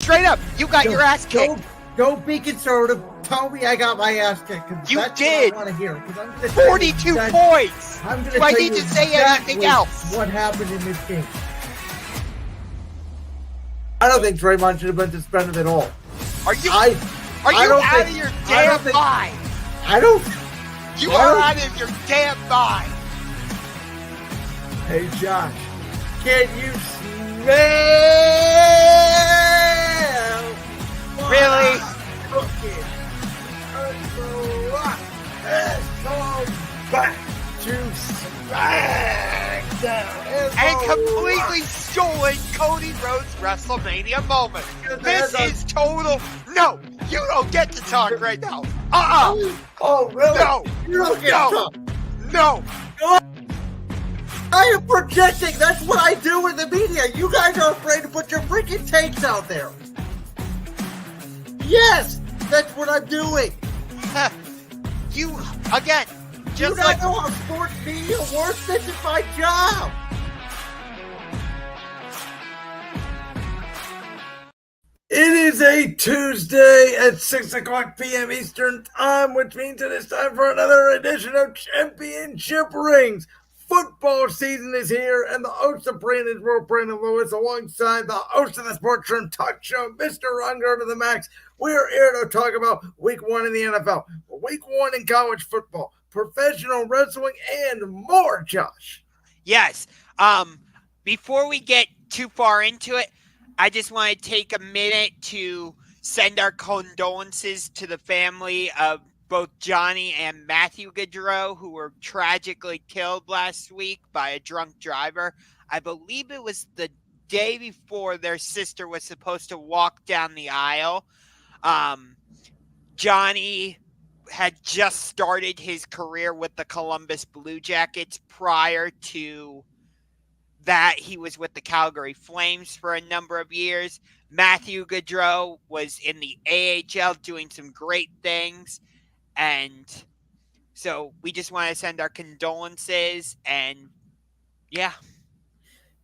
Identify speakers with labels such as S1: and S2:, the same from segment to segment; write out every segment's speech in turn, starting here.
S1: straight up. You got your ass kicked.
S2: Don't be conservative. Tell me I got my ass kicked.
S1: You
S2: that's
S1: did.
S2: What I want to hear.
S1: 42 points.
S2: I'm
S1: Do I need to say anything else?
S2: What happened in this game? I don't think Draymond should have been suspended at all.
S1: Are you out of your damn mind? You are out of your damn mind.
S2: Hey, Josh, can you smell?
S1: Really?
S2: Cooking. Back to SmackDown.
S1: And completely stolen Cody Rhodes' WrestleMania moment. This is total. No, you don't get to talk right now.
S2: Oh, really?
S1: No.
S2: You don't get to talk.
S1: No.
S2: I am projecting. That's what I do in the media. You guys are afraid to put your freaking takes out there. Yes, that's what I'm doing.
S1: You, again, just
S2: you don't know how sports media works. This is my job. It is a Tuesday at 6 o'clock p.m. Eastern Time, which means it is time for another edition of Championship Rings. Football season is here, and the host of Brandon's World, Brandon Lewis, alongside the host of the Sports Room Talk Show, Mr. Ungar to the Max. We are here to talk about Week 1 in the NFL, Week 1 in college football, professional wrestling, and more, Josh.
S1: Yes. Before we get too far into it, I just want to take a minute to send our condolences to the family of both Johnny and Matthew Gaudreau, who were tragically killed last week by a drunk driver. I believe it was the day before their sister was supposed to walk down the aisle. Johnny had just started his career with the Columbus Blue Jackets. Prior to that, he was with the Calgary Flames for a number of years. Matthew Gaudreau was in the AHL doing some great things. And so we just want to send our condolences, and yeah.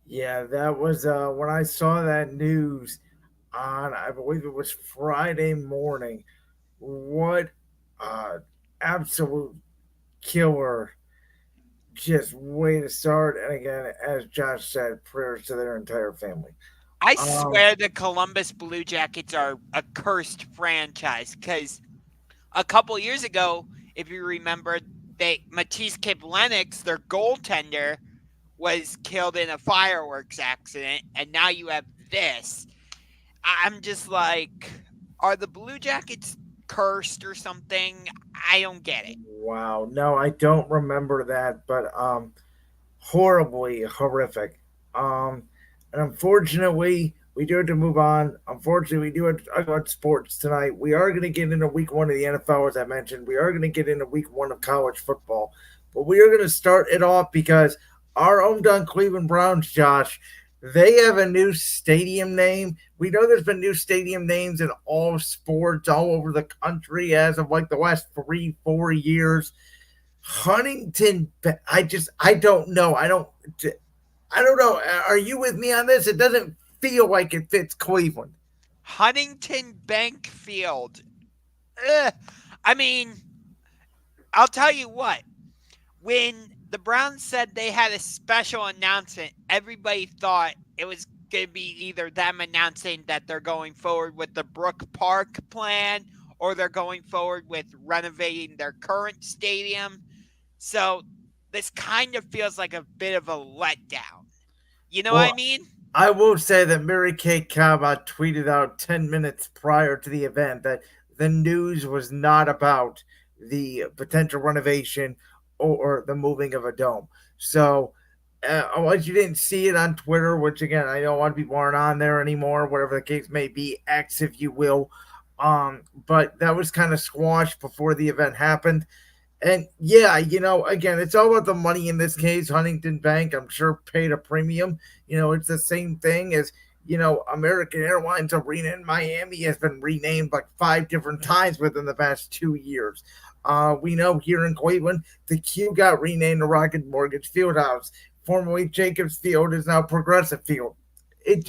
S2: Yeah, that was when I saw that news on, I believe it was Friday morning. What absolute killer just way to start. And again, as Josh said, prayers to their entire family.
S1: I swear the Columbus Blue Jackets are a cursed franchise, because a couple years ago, if you remember, Matisse Kiplenix, their goaltender, was killed in a fireworks accident, and now you have this. I'm just like, are the Blue Jackets cursed or something? I don't get it.
S2: Wow. No, I don't remember that, but horribly horrific. And unfortunately, we do have to move on. Unfortunately, we do have to talk about sports tonight. We are going to get into Week 1 of the NFL, as I mentioned. We are going to get into Week 1 of college football. But we are going to start it off because our hometown Cleveland Browns, Josh, they have a new stadium name. We know there's been new stadium names in all sports all over the country as of like the last 3-4 years. Huntington, I don't know. I don't know. Are you with me on this? It doesn't feel like it fits Cleveland.
S1: Huntington Bank Field. I mean, I'll tell you what. When the Browns said they had a special announcement, everybody thought it was going to be either them announcing that they're going forward with the Brook Park plan or they're going forward with renovating their current stadium. So this kind of feels like a bit of a letdown. You know what I mean?
S2: I will say that Mary Kay Cabot tweeted out 10 minutes prior to the event that the news was not about the potential renovation or the moving of a dome. So, unless you didn't see it on Twitter, which again, I know a lot of people aren't on there anymore, whatever the case may be, X if you will. But that was kind of squashed before the event happened. And yeah, again, it's all about the money in this case. Huntington Bank, I'm sure, paid a premium. It's the same thing as, American Airlines Arena in Miami has been renamed like 5 different times within the past 2 years. We know here in Cleveland, the Q got renamed to Rocket Mortgage Fieldhouse. Formerly Jacobs Field is now Progressive Field. It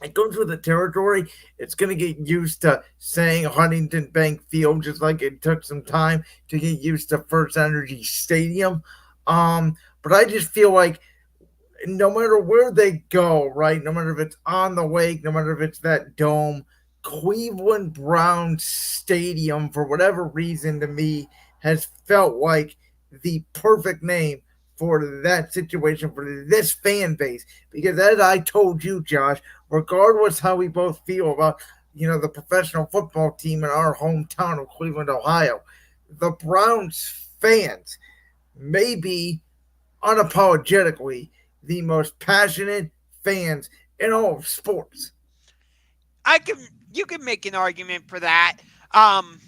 S2: it goes with the territory. It's going to get used to saying Huntington Bank Field, just like it took some time to get used to First Energy Stadium. But I just feel like no matter where they go, right? No matter if it's on the lake, no matter if it's that dome, Cleveland Browns Stadium, for whatever reason, to me, has felt like the perfect name for that situation, for this fan base. Because as I told you, Josh, regardless how we both feel about, the professional football team in our hometown of Cleveland, Ohio, the Browns fans may be unapologetically the most passionate fans in all of sports.
S1: I can you can make an argument for that. Um,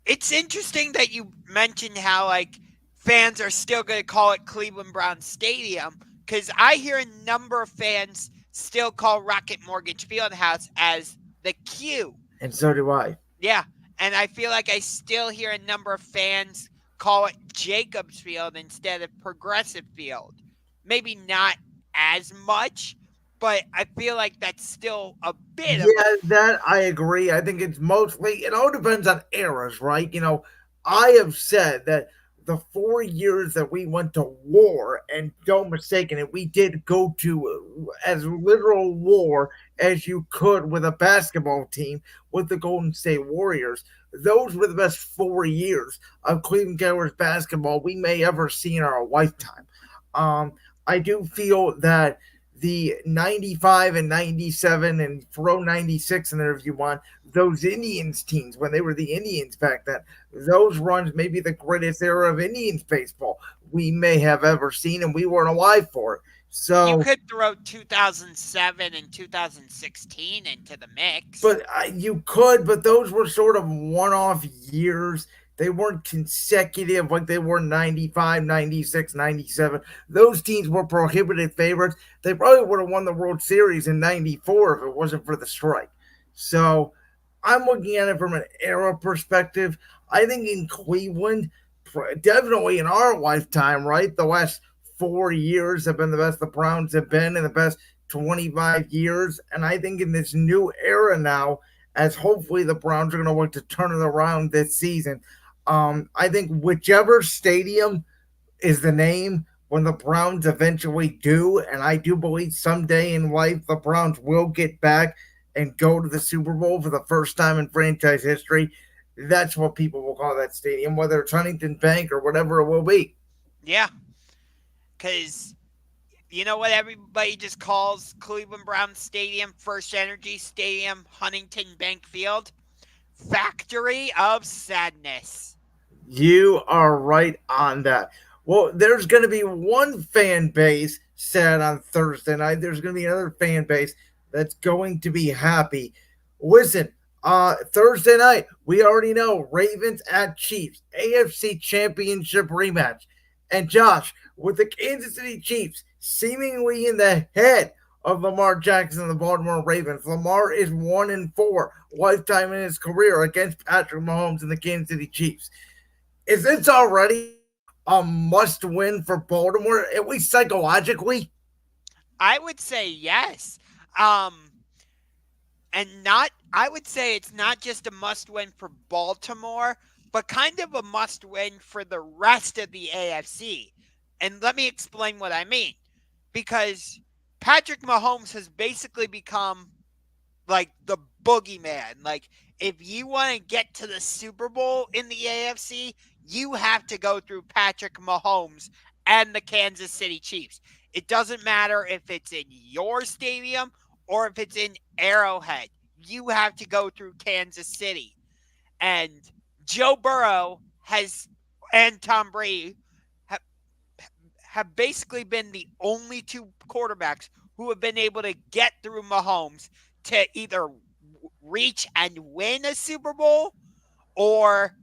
S1: it's interesting that you mentioned how like fans are still going to call it Cleveland Browns Stadium because I hear a number of fans still call Rocket Mortgage Fieldhouse as the Q.
S2: And so do I.
S1: Yeah, and I feel like I still hear a number of fans call it Jacobs Field instead of Progressive Field. Maybe not as much, but I feel like that's still a bit of a
S2: Yeah, that I agree. I think it's mostly, it all depends on eras, right? I have said that the 4 years that we went to war, and don't mistake it, we did go to as literal war as you could with a basketball team with the Golden State Warriors. Those were the best 4 years of Cleveland Cavaliers basketball we may ever see in our lifetime. I do feel that the 95 and 97 and throw 96 in there if you want, those Indians teams, when they were the Indians back then, those runs may be the greatest era of Indians baseball we may have ever seen, and we weren't alive for it.
S1: you
S2: So,
S1: could throw 2007 and 2016 into the mix.
S2: but you could, but those were sort of one off years. They weren't consecutive like they were 95, 96, 97. Those teams were prohibited favorites. They probably would have won the World Series in 94 if it wasn't for the strike. So I'm looking at it from an era perspective. I think in Cleveland, definitely in our lifetime, right? The last 4 years have been the best the Browns have been in the best 25 years. And I think in this new era now, as hopefully the Browns are going to work to turn it around this season, I think whichever stadium is the name when the Browns eventually do, and I do believe someday in life the Browns will get back and go to the Super Bowl for the first time in franchise history. That's what people will call that stadium, whether it's Huntington Bank or whatever it will be.
S1: Yeah, because you know what everybody just calls Cleveland Browns Stadium, First Energy Stadium, Huntington Bank Field? Factory of Sadness.
S2: You are right on that. Well, there's going to be one fan base sad on Thursday night. There's going to be another fan base that's going to be happy. Listen, Thursday night, we already know Ravens at Chiefs, AFC Championship rematch. And Josh, with the Kansas City Chiefs seemingly in the head of Lamar Jackson and the Baltimore Ravens, Lamar is 1-4 lifetime in his career against Patrick Mahomes and the Kansas City Chiefs. Is this already a must win for Baltimore, at least psychologically?
S1: I would say yes. Um, and not, I would say it's not just a must win for Baltimore, but kind of a must win for the rest of the AFC. And let me explain what I mean. Because Patrick Mahomes has basically become like the boogeyman. Like, if you want to get to the Super Bowl in the AFC, you have to go through Patrick Mahomes and the Kansas City Chiefs. It doesn't matter if it's in your stadium or if it's in Arrowhead. You have to go through Kansas City. And Joe Burrow has and Tom Brady have, have basically been the only two quarterbacks who have been able to get through Mahomes to either reach and win a Super Bowl or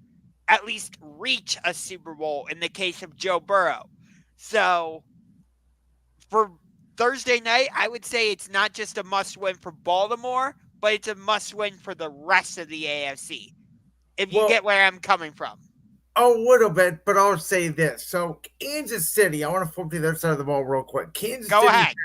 S1: at least reach a Super Bowl in the case of Joe Burrow. So for Thursday night, I would say it's not just a must win for Baltimore, but it's a must win for the rest of the AFC. If you
S2: Well,
S1: get where I'm coming from.
S2: a little bit, but I'll say this. So, Kansas City, I want to flip to the other side of the ball real quick. Kansas
S1: Go
S2: City
S1: ahead.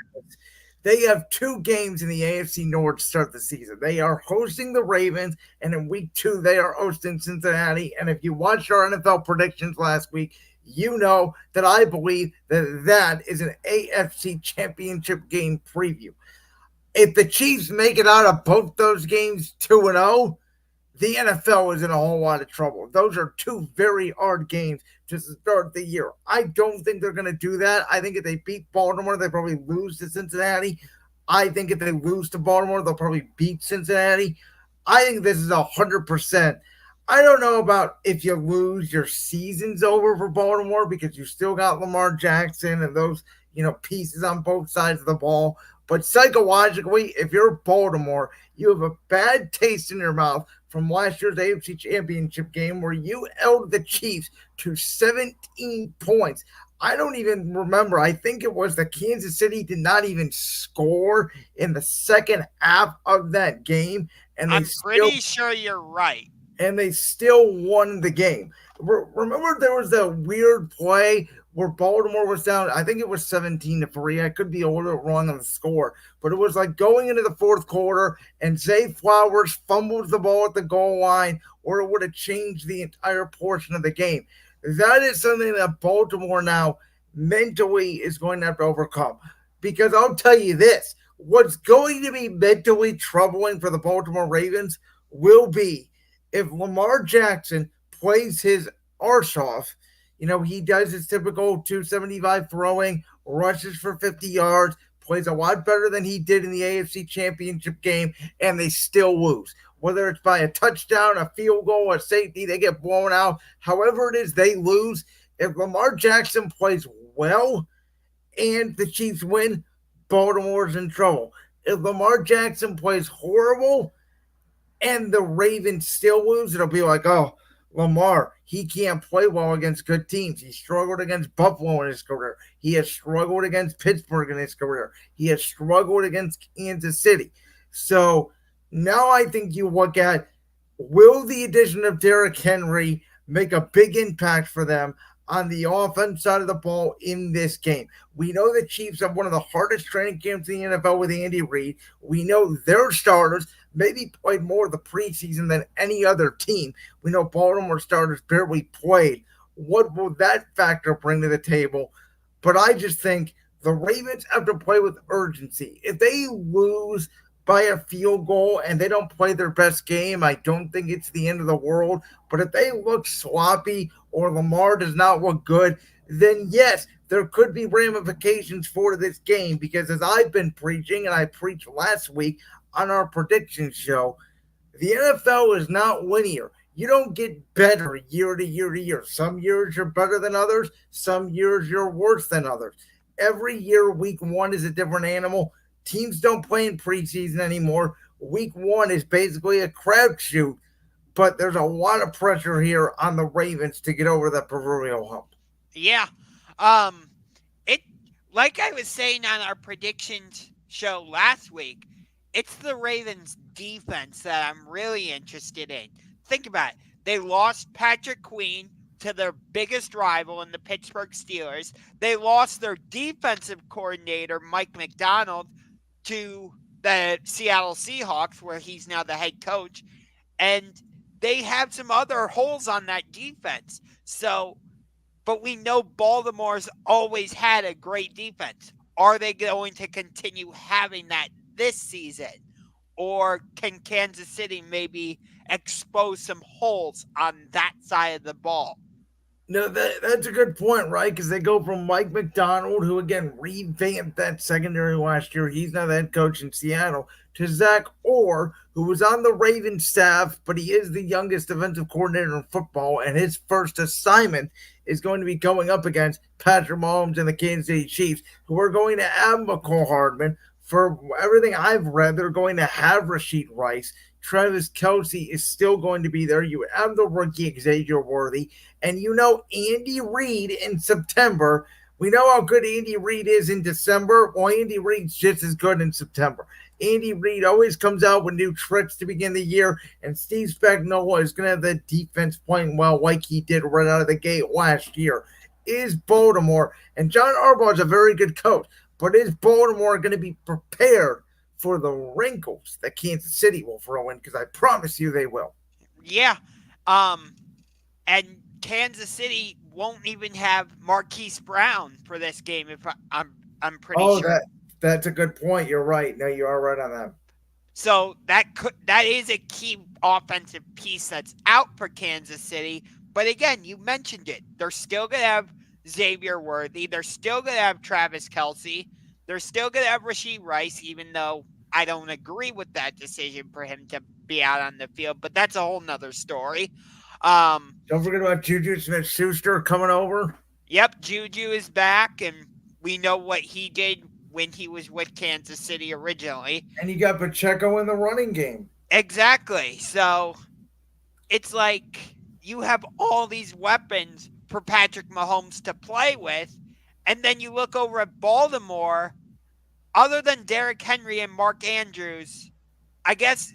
S2: They have two games in the AFC North to start the season. They are hosting the Ravens, and in week 2, they are hosting Cincinnati. And if you watched our NFL predictions last week, you know that I believe that that is an AFC championship game preview. If the Chiefs make it out of both those games 2-0, the NFL is in a whole lot of trouble. Those are two very hard games to start the year. I don't think they're going to do that. I think if they beat Baltimore, they probably lose to Cincinnati. I think if they lose to Baltimore, they'll probably beat Cincinnati. I think this is 100%. I don't know about if you lose, your season's over for Baltimore because you still got Lamar Jackson and those, pieces on both sides of the ball. But psychologically, if you're Baltimore, you have a bad taste in your mouth from last year's AFC Championship game where you held the Chiefs to 17 points. I don't even remember. I think it was the Kansas City did not even score in the second half of that game, and
S1: I'm pretty sure you're right.
S2: They still won the game. Remember, there was that weird play where Baltimore was down. I think it was 17-3. I could be a little bit wrong on the score, but it was like going into the fourth quarter, and Zay Flowers fumbled the ball at the goal line, or it would have changed the entire portion of the game. That is something that Baltimore now mentally is going to have to overcome. Because I'll tell you this, what's going to be mentally troubling for the Baltimore Ravens will be if Lamar Jackson plays his arse off. He does his typical 275 throwing, rushes for 50 yards, plays a lot better than he did in the AFC Championship game, and they still lose. Whether it's by a touchdown, a field goal, a safety, they get blown out. However it is, they lose. If Lamar Jackson plays well and the Chiefs win, Baltimore's in trouble. If Lamar Jackson plays horrible and the Ravens still lose, it'll be like, oh, Lamar, he can't play well against good teams. He struggled against Buffalo in his career. He has struggled against Pittsburgh in his career. He has struggled against Kansas City. So now I think you look at, will the addition of Derrick Henry make a big impact for them on the offense side of the ball in this game? We know the Chiefs have one of the hardest training camps in the NFL with Andy Reid. We know their starters maybe played more of the preseason than any other team. We know Baltimore starters barely played. What will that factor bring to the table? But I just think the Ravens have to play with urgency. If they lose by a field goal and they don't play their best game, I don't think it's the end of the world. But if they look sloppy or Lamar does not look good, then yes, there could be ramifications for this game, because as I've been preaching, and I preached last week on our prediction show, the NFL is not linear. You don't get better year to year to year. Some years you're better than others. Some years you're worse than others. Every year, week 1 is a different animal. Teams don't play in preseason anymore. Week 1 is basically a crapshoot, but there's a lot of pressure here on the Ravens to get over that proverbial hump.
S1: Yeah. It, like I was saying on our predictions show last week, it's the Ravens defense that I'm really interested in. Think about it. They lost Patrick Queen to their biggest rival in the Pittsburgh Steelers. They lost their defensive coordinator, Mike McDonald, to the Seattle Seahawks, where he's now the head coach. And they have some other holes on that defense. So, but we know Baltimore's always had a great defense. Are they going to continue having that this season? Or can Kansas City maybe expose some holes on that side of the ball?
S2: No, that's a good point, right? Because they go from Mike McDonald, who again revamped that secondary last year. He's now the head coach in Seattle, to Zach Orr, who was on the Ravens staff, but he is the youngest defensive coordinator in football, and his first assignment is going to be going up against Patrick Mahomes and the Kansas City Chiefs, who are going to have McCall Hardman. For everything I've read, they're going to have Rashid Rice. Travis Kelce is still going to be there. You have the rookie Xavier Worthy. And you know Andy Reid in September. We know how good Andy Reid is in December. Well, Andy Reid's just as good in September. Andy Reid always comes out with new tricks to begin the year, and Steve Spagnuolo is going to have the defense playing well like he did right out of the gate last year. Is Baltimore, and John Harbaugh is a very good coach, but is Baltimore going to be prepared for the wrinkles that Kansas City will throw in? Because I promise you they will.
S1: Yeah. And Kansas City won't even have Marquise Brown for this game. If I'm pretty
S2: Oh,
S1: sure.
S2: that's a good point. You're right. No, you are right on that.
S1: So that is a key offensive piece that's out for Kansas City. But again, you mentioned it. They're still going to have Xavier Worthy. They're still going to have Travis Kelce. They're still going to have Rashee Rice, even though I don't agree with that decision for him to be out on the field. But that's a whole nother story.
S2: Don't forget about Juju Smith-Schuster coming over.
S1: Yep, Juju is back, and we know what he did when he was with Kansas City originally.
S2: And you got Pacheco in the running game.
S1: Exactly. So it's like you have all these weapons for Patrick Mahomes to play with, and then you look over at Baltimore, other than Derrick Henry and Mark Andrews, I guess,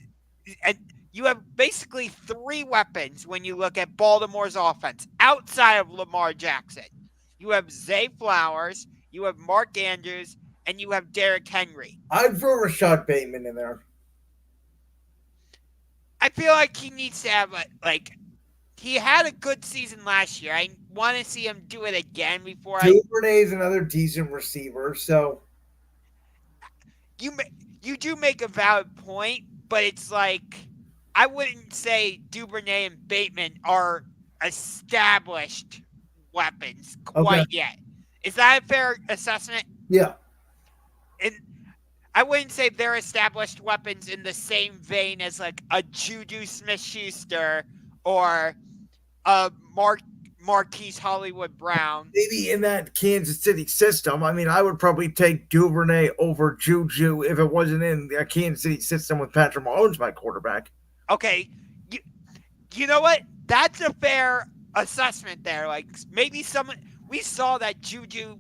S1: and you have basically three weapons when you look at Baltimore's offense outside of Lamar Jackson. You have Zay Flowers, you have Mark Andrews, and you have Derrick Henry.
S2: I'd throw Rashad Bateman in there.
S1: I feel like he needs to have he had a good season last year. I want to see him do it again before
S2: Duvernay is another decent receiver, so
S1: you do make a valid point, but it's like I wouldn't say Duvernay and Bateman are established weapons quite yet. Is that a fair assessment?
S2: Yeah.
S1: And I wouldn't say they're established weapons in the same vein as like a Juju Smith-Schuster or a Marquise Hollywood Brown.
S2: Maybe in that Kansas City system. I mean, I would probably take Duvernay over Juju if it wasn't in a Kansas City system with Patrick Mahomes, my quarterback.
S1: Okay. You know what? That's a fair assessment there. Like maybe we saw that Juju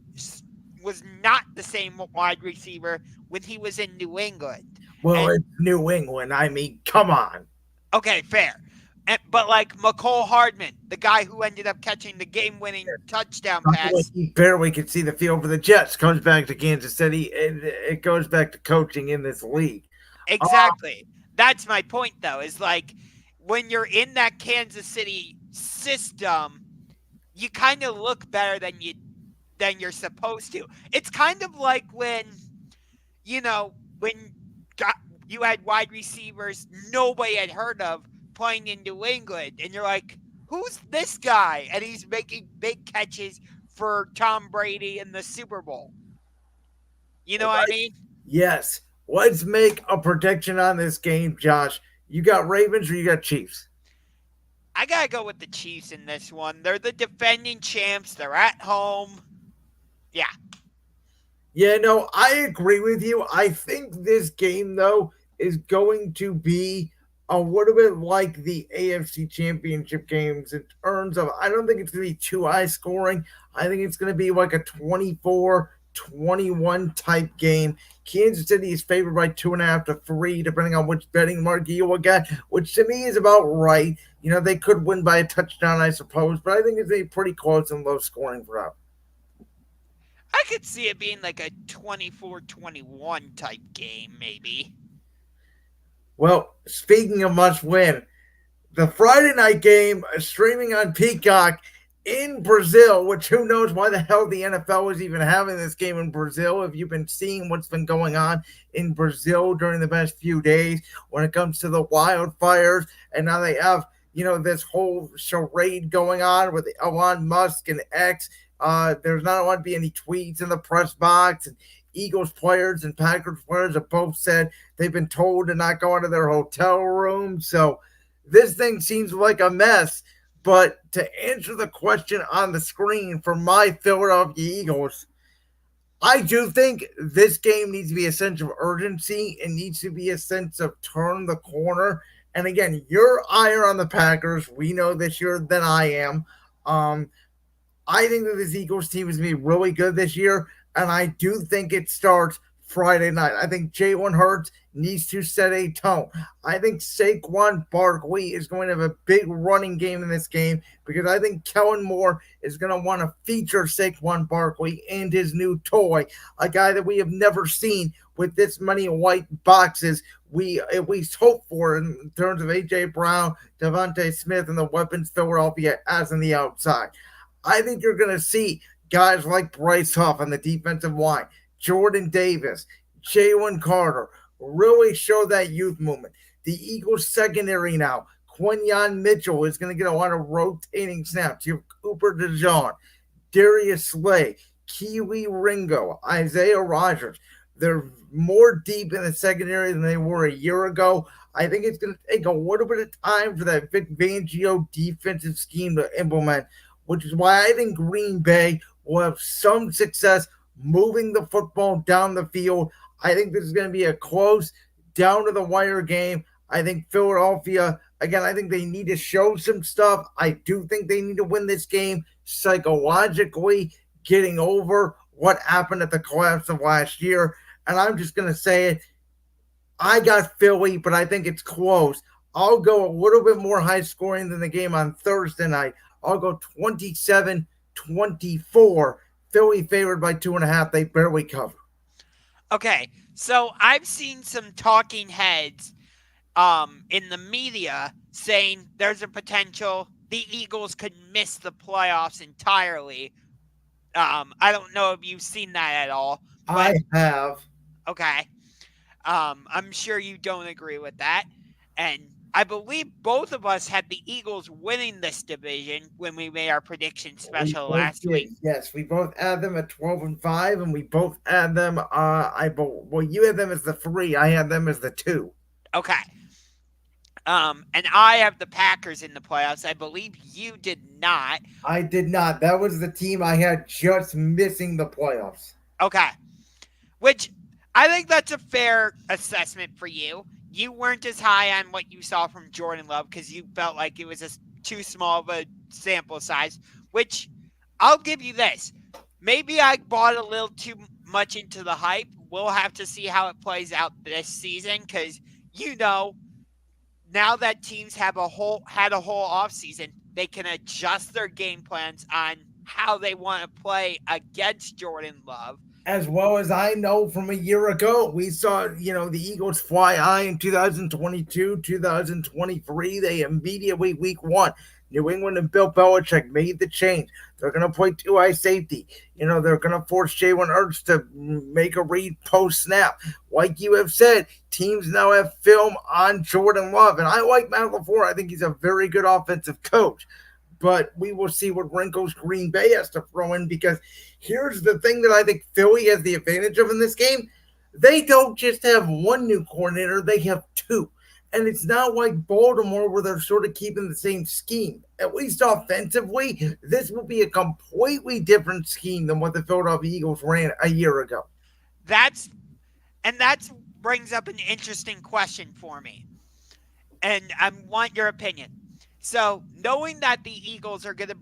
S1: was not the same wide receiver when he was in New England.
S2: Well, it's New England. I mean, come on.
S1: Okay, fair. But like McCole Hardman, the guy who ended up catching the game-winning touchdown pass.
S2: He barely could see the field for the Jets. Comes back to Kansas City, and it goes back to coaching in this league.
S1: Exactly. That's my point, though, is like when you're in that Kansas City system, you kind of look better than you're supposed to. It's kind of like when you had wide receivers nobody had heard of playing in New England, and you're like, who's this guy? And he's making big catches for Tom Brady in the Super Bowl. You know what I mean?
S2: Yes. Let's make a prediction on this game, Josh. You got Ravens or you got Chiefs?
S1: I got to go with the Chiefs in this one. They're the defending champs. They're at home. Yeah.
S2: Yeah, no, I agree with you. I think this game, though, is going to be a little bit like the AFC Championship games in terms of, I don't think it's going to be too high scoring. I think it's going to be like a 24-21 type game. Kansas City is favored by 2.5 to 3, depending on which betting market you look at, which to me is about right. You know, they could win by a touchdown, I suppose, but I think it's a pretty close and low scoring route.
S1: I could see it being like a 24-21 type game, maybe.
S2: Well, speaking of must win, the Friday night game streaming on Peacock in Brazil, which who knows why the hell the NFL is even having this game in Brazil. If you've been seeing what's been going on in Brazil during the past few days when it comes to the wildfires, and now they have, this whole charade going on with Elon Musk and X. There's not going to be any tweets in the press box, and Eagles players and Packers players have both said they've been told to not go into their hotel room. So this thing seems like a mess. But to answer the question on the screen for my Philadelphia Eagles, I do think this game needs to be a sense of urgency. It needs to be a sense of turn the corner. And again, you're higher on the Packers. We know this year than I am. I think that this Eagles team is going to be really good this year. And I do think it starts Friday night. I think Jalen Hurts needs to set a tone. I think Saquon Barkley is going to have a big running game in this game because I think Kellen Moore is going to want to feature Saquon Barkley and his new toy, a guy that we have never seen with this many white boxes we at least hope for in terms of A.J. Brown, Devontae Smith, and the weapons Philadelphia has on the outside. I think you're going to see guys like Bryce Huff on the defensive line, Jordan Davis, Jalen Carter really show that youth movement. The Eagles secondary now, Quinyon Mitchell is going to get a lot of rotating snaps. You have Cooper DeJean, Darius Slay, Kiwi Ringo, Isaiah Rogers. They're more deep in the secondary than they were a year ago. I think it's going to take a little bit of time for that Vic Fangio defensive scheme to implement, which is why I think Green Bay will have some success moving the football down the field. I think this is going to be a close, down to the wire game. I think Philadelphia, again, I think they need to show some stuff. I do think they need to win this game psychologically, getting over what happened at the collapse of last year. And I'm just going to say it. I got Philly, but I think it's close. I'll go a little bit more high scoring than the game on Thursday night. I'll go 27-24. Philly favored by 2.5. They barely cover.
S1: Okay, so I've seen some talking heads in the media saying there's a potential the Eagles could miss the playoffs entirely. I don't know if you've seen that at all. But,
S2: I have.
S1: Okay. I'm sure you don't agree with that. And I believe both of us had the Eagles winning this division when we made our prediction special last week.
S2: Yes, we both had them at 12-5, and we both had them. You had them as the 3. I had them as the 2.
S1: Okay. And I have the Packers in the playoffs. I believe you did not.
S2: I did not. That was the team I had just missing the playoffs.
S1: Okay. Which I think that's a fair assessment for you. You weren't as high on what you saw from Jordan Love because you felt like it was too small of a sample size, which I'll give you this. Maybe I bought a little too much into the hype. We'll have to see how it plays out this season because, now that teams had a whole offseason, they can adjust their game plans on how they want to play against Jordan Love.
S2: As well as I know from a year ago, we saw, the Eagles fly high in 2022, 2023. They immediately, week 1, New England and Bill Belichick made the change. They're going to play 2-eye safety. They're going to force Jalen Hurts to make a read post-snap. Like you have said, teams now have film on Jordan Love. And I like Matt LaFleur. I think he's a very good offensive coach. But we will see what wrinkles Green Bay has to throw in because here's the thing that I think Philly has the advantage of in this game. They don't just have one new coordinator, they have 2. And it's not like Baltimore where they're sort of keeping the same scheme. At least offensively, this will be a completely different scheme than what the Philadelphia Eagles ran a year ago.
S1: That brings up an interesting question for me. And I want your opinion. So, knowing that the Eagles are going to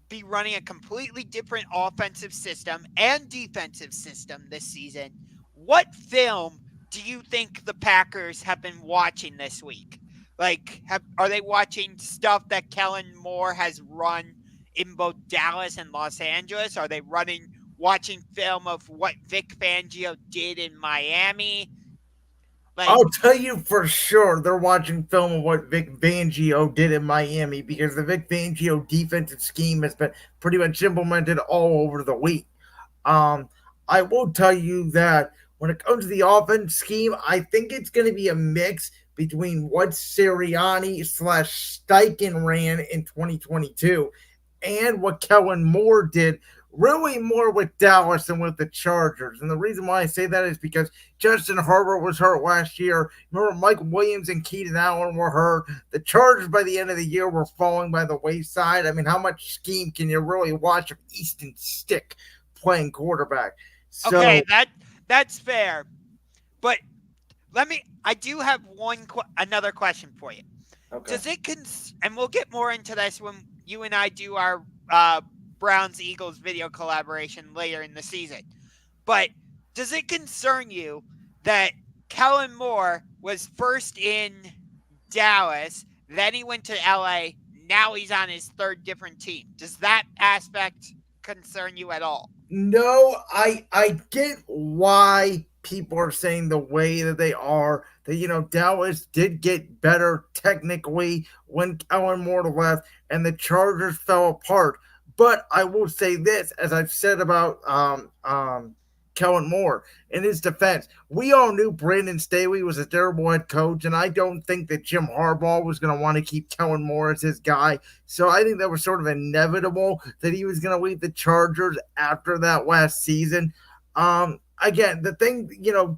S1: be running a completely different offensive system and defensive system this season, what film do you think the Packers have been watching this week? Are they watching stuff that Kellen Moore has run in both Dallas and Los Angeles? Are they watching film of what Vic Fangio did in Miami?
S2: I'll tell you for sure they're watching film of what Vic Fangio did in Miami because the Vic Fangio defensive scheme has been pretty much implemented all over the league. I will tell you that when it comes to the offense scheme, I think it's going to be a mix between what Sirianni / Steichen ran in 2022 and what Kellen Moore did, really more with Dallas than with the Chargers. And the reason why I say that is because Justin Herbert was hurt last year. Remember, Mike Williams and Keenan Allen were hurt. The Chargers by the end of the year were falling by the wayside. I mean, how much scheme can you really watch of Easton Stick playing quarterback?
S1: Okay, that's fair. But I do have another question for you.
S2: Okay.
S1: Does and we'll get more into this when you and I do our Browns-Eagles video collaboration later in the season. But Does it concern you that Kellen Moore was first in Dallas, then he went to LA, now he's on his third different team? Does that aspect concern you at all?
S2: No, I get why people are saying the way that they are. That Dallas did get better technically when Kellen Moore left, and the Chargers fell apart. But I will say this, as I've said about Kellen Moore, in his defense, we all knew Brandon Staley was a terrible head coach, and I don't think that Jim Harbaugh was going to want to keep Kellen Moore as his guy. So I think that was sort of inevitable that he was going to leave the Chargers after that last season. Again, the thing,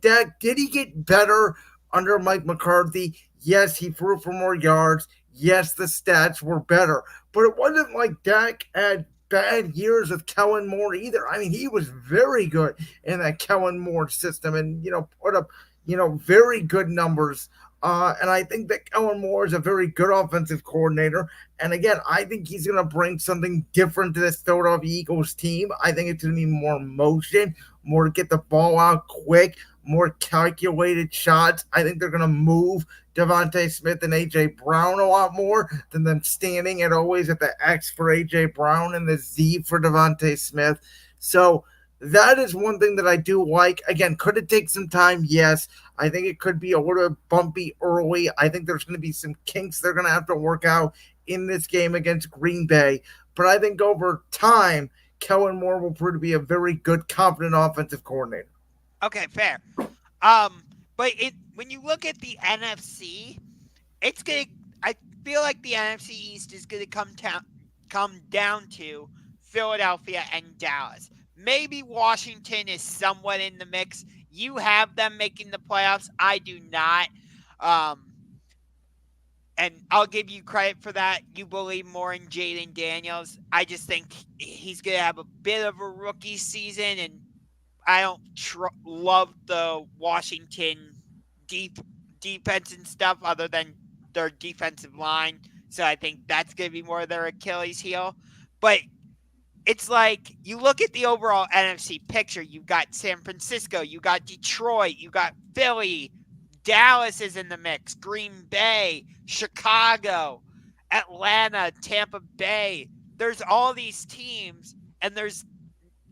S2: Dak, did he get better under Mike McCarthy? Yes, he threw for more yards. Yes, the stats were better, but it wasn't like Dak had bad years with Kellen Moore either. I mean, he was very good in that Kellen Moore system, and put up very good numbers. And I think that Kellen Moore is a very good offensive coordinator. And again, I think he's going to bring something different to this Philadelphia Eagles team. I think it's going to be more motion, more to get the ball out quick, more calculated shots. I think they're going to move Devontae Smith and A.J. Brown a lot more than them standing at always at the X for A.J. Brown and the Z for Devontae Smith. So that is one thing that I do like. Again, could it take some time? Yes. I think it could be a little bumpy early. I think there's going to be some kinks they're going to have to work out in this game against Green Bay. But I think over time, Kellen Moore will prove to be a very good, confident offensive coordinator.
S1: Okay, fair. But when you look at the NFC, it's gonna. I feel like the NFC East is gonna come down to Philadelphia and Dallas. Maybe Washington is somewhat in the mix. You have them making the playoffs. I do not. Um, and I'll give you credit for that. You believe more in Jaden Daniels. I just think he's going to have a bit of a rookie season, and I don't love the Washington deep defense and stuff other than their defensive line. So I think that's going to be more their Achilles heel. But it's like you look at the overall NFC picture. You've got San Francisco, you got Detroit, you got Philly, Dallas is in the mix, Green Bay, Chicago, Atlanta, Tampa Bay. There's all these teams, and there's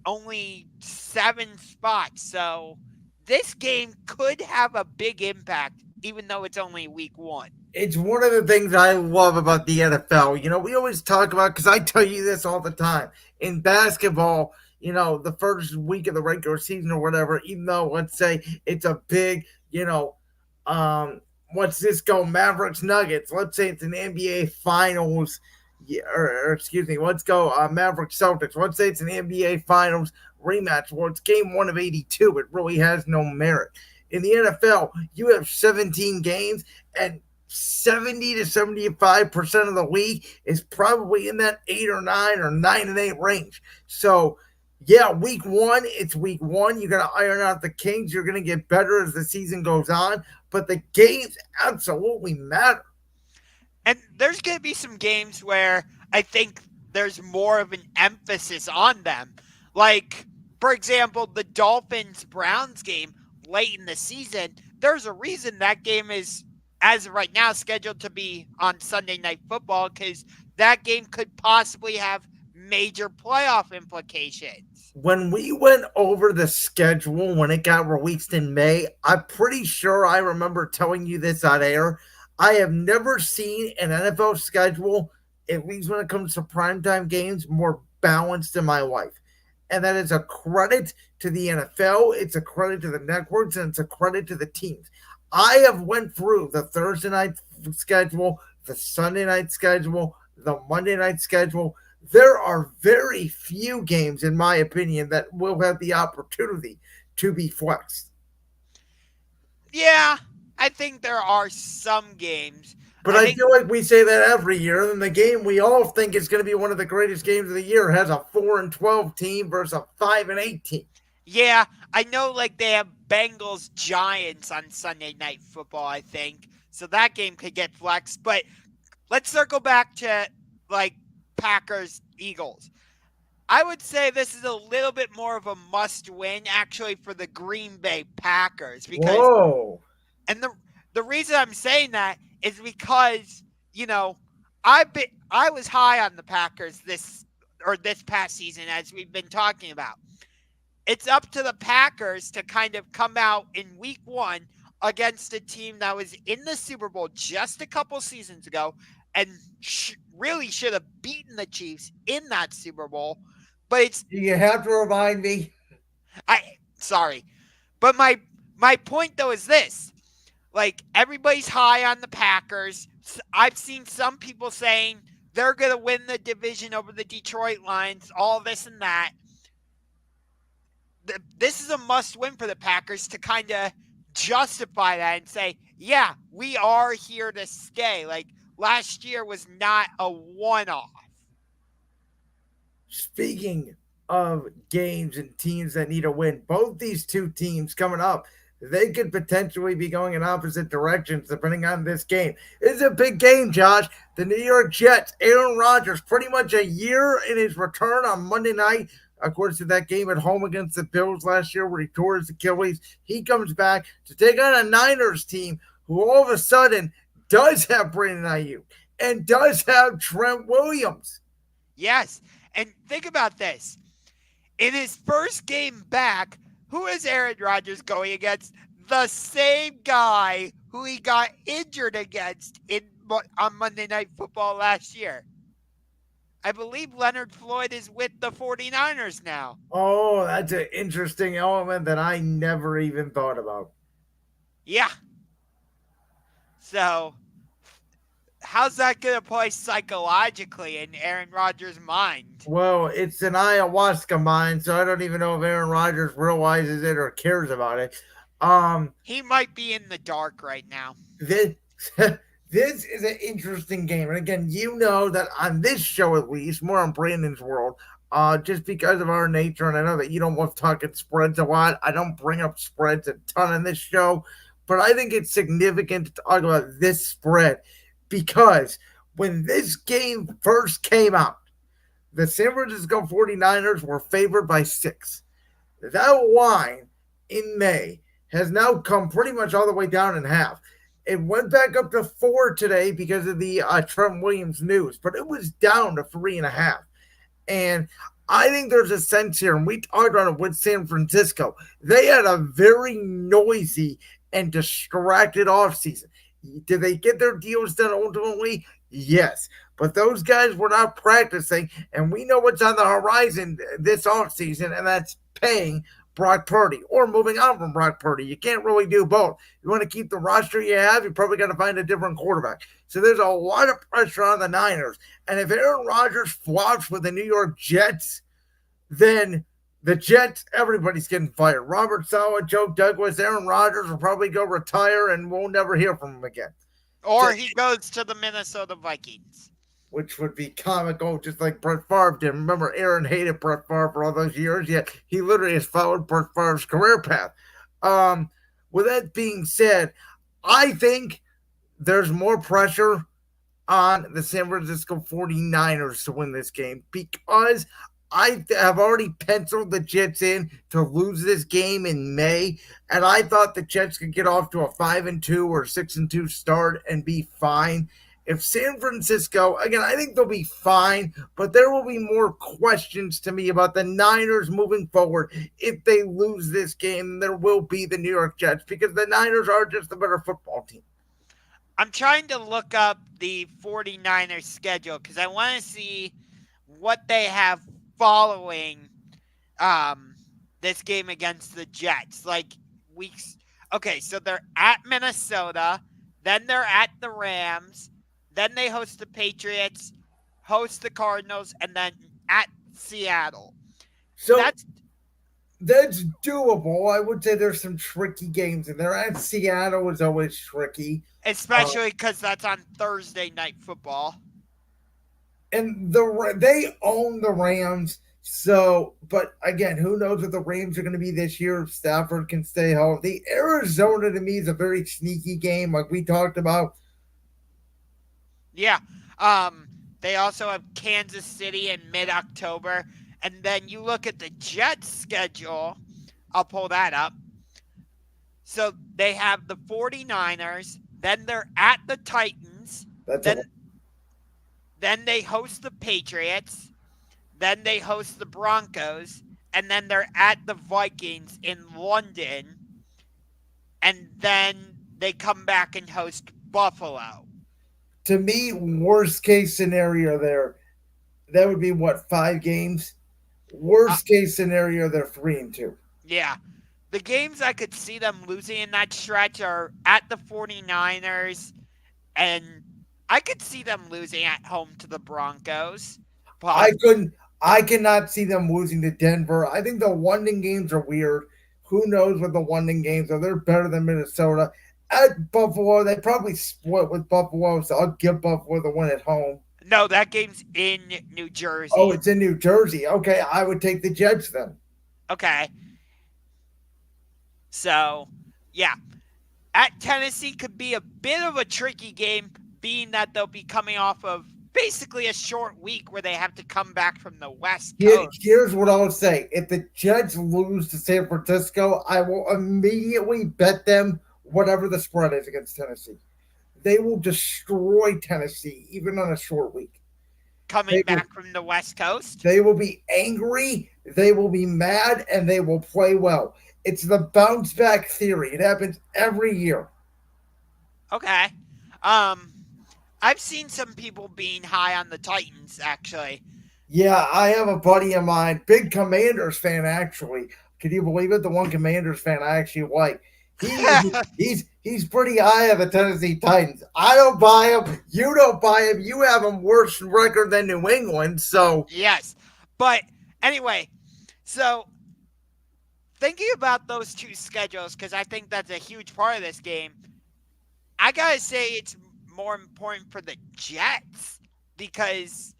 S1: only 7 spots. So this game could have a big impact, even though it's only week 1.
S2: It's one of the things I love about the NFL. We always talk about, because I tell you this all the time. In basketball, the first week of the regular season or whatever, even though, let's say, it's a big, what's this go, Mavericks Nuggets. Let's say it's an NBA Finals, or excuse me, let's go Mavericks Celtics. Let's say it's an NBA Finals rematch. Well, it's game 1 of 82. It really has no merit. In the NFL, you have 17 games, and 70 to 75% of the league is probably in that 8 or 9 or 9 and 8 range. So, yeah, week 1, it's week 1. You're going to iron out the kinks. You're going to get better as the season goes on. But the games absolutely matter.
S1: And there's going to be some games where I think there's more of an emphasis on them. Like, for example, the Dolphins-Browns game late in the season. There's a reason that game is, as of right now, scheduled to be on Sunday Night Football, because that game could possibly have major playoff implications.
S2: When we went over the schedule when it got released in May, I'm pretty sure I remember telling you this on air. I have never seen an NFL schedule, at least when it comes to primetime games, more balanced in my life. And that is a credit to the NFL, it's a credit to the networks, and it's a credit to the teams. I have went through the Thursday night schedule, the Sunday night schedule, the Monday night schedule. There are very few games, in my opinion, that will have the opportunity to be flexed.
S1: Yeah, I think there are some games.
S2: But I feel like we say that every year, and the game we all think is going to be one of the greatest games of the year has a 4-12 team versus a 5-8 team.
S1: Yeah, I know, like, they have Bengals Giants on Sunday Night Football, I think. So that game could get flexed. But let's circle back to, like, Packers Eagles. I would say this is a little bit more of a must win actually for the Green Bay Packers because
S2: Whoa.
S1: and the reason I'm saying that is because, you know, I was high on the Packers this past season as we've been talking about. It's up to the Packers to kind of come out in week 1 against a team that was in the Super Bowl just a couple seasons ago and really should have beaten the Chiefs in that Super Bowl. But it's
S2: Do you have to remind me?
S1: I sorry. But my point though is this. Like everybody's high on the Packers. I've seen some people saying they're going to win the division over the Detroit Lions, all this and that. This is a must win for the Packers to kind of justify that and say, yeah, we are here to stay. Like last year was not a one off.
S2: Speaking of games and teams that need a win, both these two teams coming up, they could potentially be going in opposite directions depending on this game. It's a big game, Josh. The New York Jets, Aaron Rodgers, pretty much a year in his return on Monday night. Of course, in that game at home against the Bills last year where he tore his Achilles, he comes back to take on a Niners team who all of a sudden does have Brandon Ayuk and does have Trent Williams.
S1: Yes. And think about this. In his first game back, who is Aaron Rodgers going against? The same guy who he got injured against on Monday Night Football last year. I believe Leonard Floyd is with the 49ers now.
S2: Oh, that's an interesting element that I never even thought about.
S1: Yeah. So, how's that going to play psychologically in Aaron Rodgers' mind?
S2: Well, it's an ayahuasca mind, so I don't even know if Aaron Rodgers realizes it or cares about it.
S1: He might be in the dark right now.
S2: This this is an interesting game, and again, you know that on this show at least, more on Brandon's world, just because of our nature, and I know that you don't want to talk at spreads a lot. I don't bring up spreads a ton on this show, but I think it's significant to talk about this spread because when this game first came out, the San Francisco 49ers were favored by 6. That line in May has now come pretty much all the way down in half. It went back up to 4 today because of the Trent Williams news, but it was down to 3.5. And I think there's a sense here, and we talked about it with San Francisco. They had a very noisy and distracted offseason. Did they get their deals done ultimately? Yes. But those guys were not practicing, and we know what's on the horizon this offseason, and that's paying Brock Purdy or moving on from Brock Purdy. You can't really do both. You want to keep the roster you have, you probably got to find a different quarterback. So there's a lot of pressure on the Niners. And if Aaron Rodgers flops with the New York Jets, then the Jets, everybody's getting fired. Robert Saleh, Joe Douglas, Aaron Rodgers will probably go retire, and we'll never hear from him again.
S1: Or he goes to the Minnesota Vikings.
S2: Which would be comical, just like Brett Favre did. Remember, Aaron hated Brett Favre for all those years, yet he literally has followed Brett Favre's career path. With that being said, I think there's more pressure on the San Francisco 49ers to win this game because I have already penciled the Jets in to lose this game in May, and I thought the Jets could get off to a 5-2 or 6-2 start and be fine. If San Francisco, again, I think they'll be fine, but there will be more questions to me about the Niners moving forward. If they lose this game, there will be the New York Jets because the Niners are just a better football team.
S1: I'm trying to look up the 49ers schedule because I want to see what they have following this game against the Jets. Like weeks. Okay, so they're at Minnesota, then they're at the Rams. Then they host the Patriots, host the Cardinals, and then at Seattle.
S2: So that's doable. I would say there's some tricky games in there. At Seattle is always tricky.
S1: Especially because that's on Thursday Night Football.
S2: And they own the Rams. So, but again, who knows what the Rams are going to be this year if Stafford can stay healthy. Arizona, to me, is a very sneaky game, like we talked about.
S1: Yeah. They also have Kansas City in mid-October. And then you look at the Jets' schedule. I'll pull that up. So they have the 49ers, then they're at the Titans,
S2: That's a
S1: then then they host the Patriots, then they host the Broncos, and then they're at the Vikings in London, and then they come back and host Buffalo.
S2: to me worst case scenario there. That would be what, 5 games?
S1: Uh,
S2: Worst case scenario, they're 3-2.
S1: yeah. The games I could see them losing in that stretch are at the 49ers, and I could see them losing at home to the Broncos.
S2: I
S1: But
S2: couldn't. I cannot see them losing to Denver. I think the London games are weird. Who knows what the London games are? They're better than Minnesota. At Buffalo, they probably split with Buffalo, so I'll give Buffalo the win at home.
S1: no, that game's in New
S2: Oh,
S1: Jersey.
S2: it's in New Jersey. Okay, I would take the Jets then.
S1: Okay. So, yeah. At Tennessee could be a bit of a tricky game, being that they'll be coming off of basically a short week where they have to come back from the West Coast.
S2: Here's what I'll say. If the Jets lose to San Francisco, I will immediately bet them whatever the spread is against Tennessee. They will destroy Tennessee, even on a short week.
S1: Coming
S2: They will
S1: back from the West Coast.
S2: They will be angry, they will be mad, and they will play well. It's the bounce back theory. It happens every year.
S1: Okay. Um, I've seen some people being high on the Titans, actually.
S2: Yeah, I have a buddy of mine, big Commanders fan actually. Could you believe it? The one Commanders fan I actually like. He's pretty high on the Tennessee Titans. I don't buy him. You don't buy him. You have him worse record than New England. So
S1: Yes. But anyway, so thinking about those two schedules, because I think that's a huge part of this game, I gotta say it's more important for the Jets because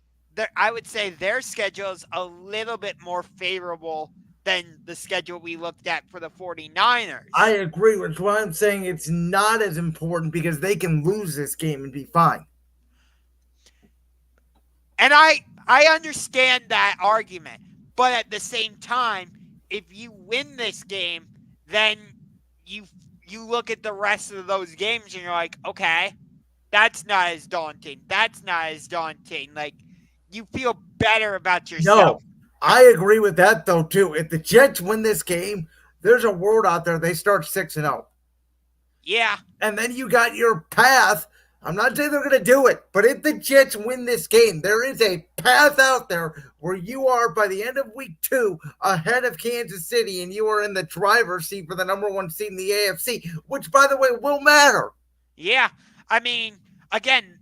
S1: I would say their schedule is a little bit more favorable than the schedule we looked at for the 49ers.
S2: I agree with what I'm saying. It's not as important because they can lose this game and be fine.
S1: And I understand that argument, but at the same time, if you win this game, then you you look at the rest of those games and you're like, okay, that's not as daunting. That's not as daunting. Like you feel better about
S2: No,
S1: yourself.
S2: I agree with that though too. If the Jets win this game, there's a word out there they start 6-0.
S1: Yeah.
S2: And then you got your path. I'm not saying they're going to do it, but if the Jets win this game, there is a path out there where you are, by the end of week 2, ahead of Kansas City, and you are in the driver's seat for the number 1 seed in the AFC, which, by the way, will matter.
S1: Yeah. I mean, again,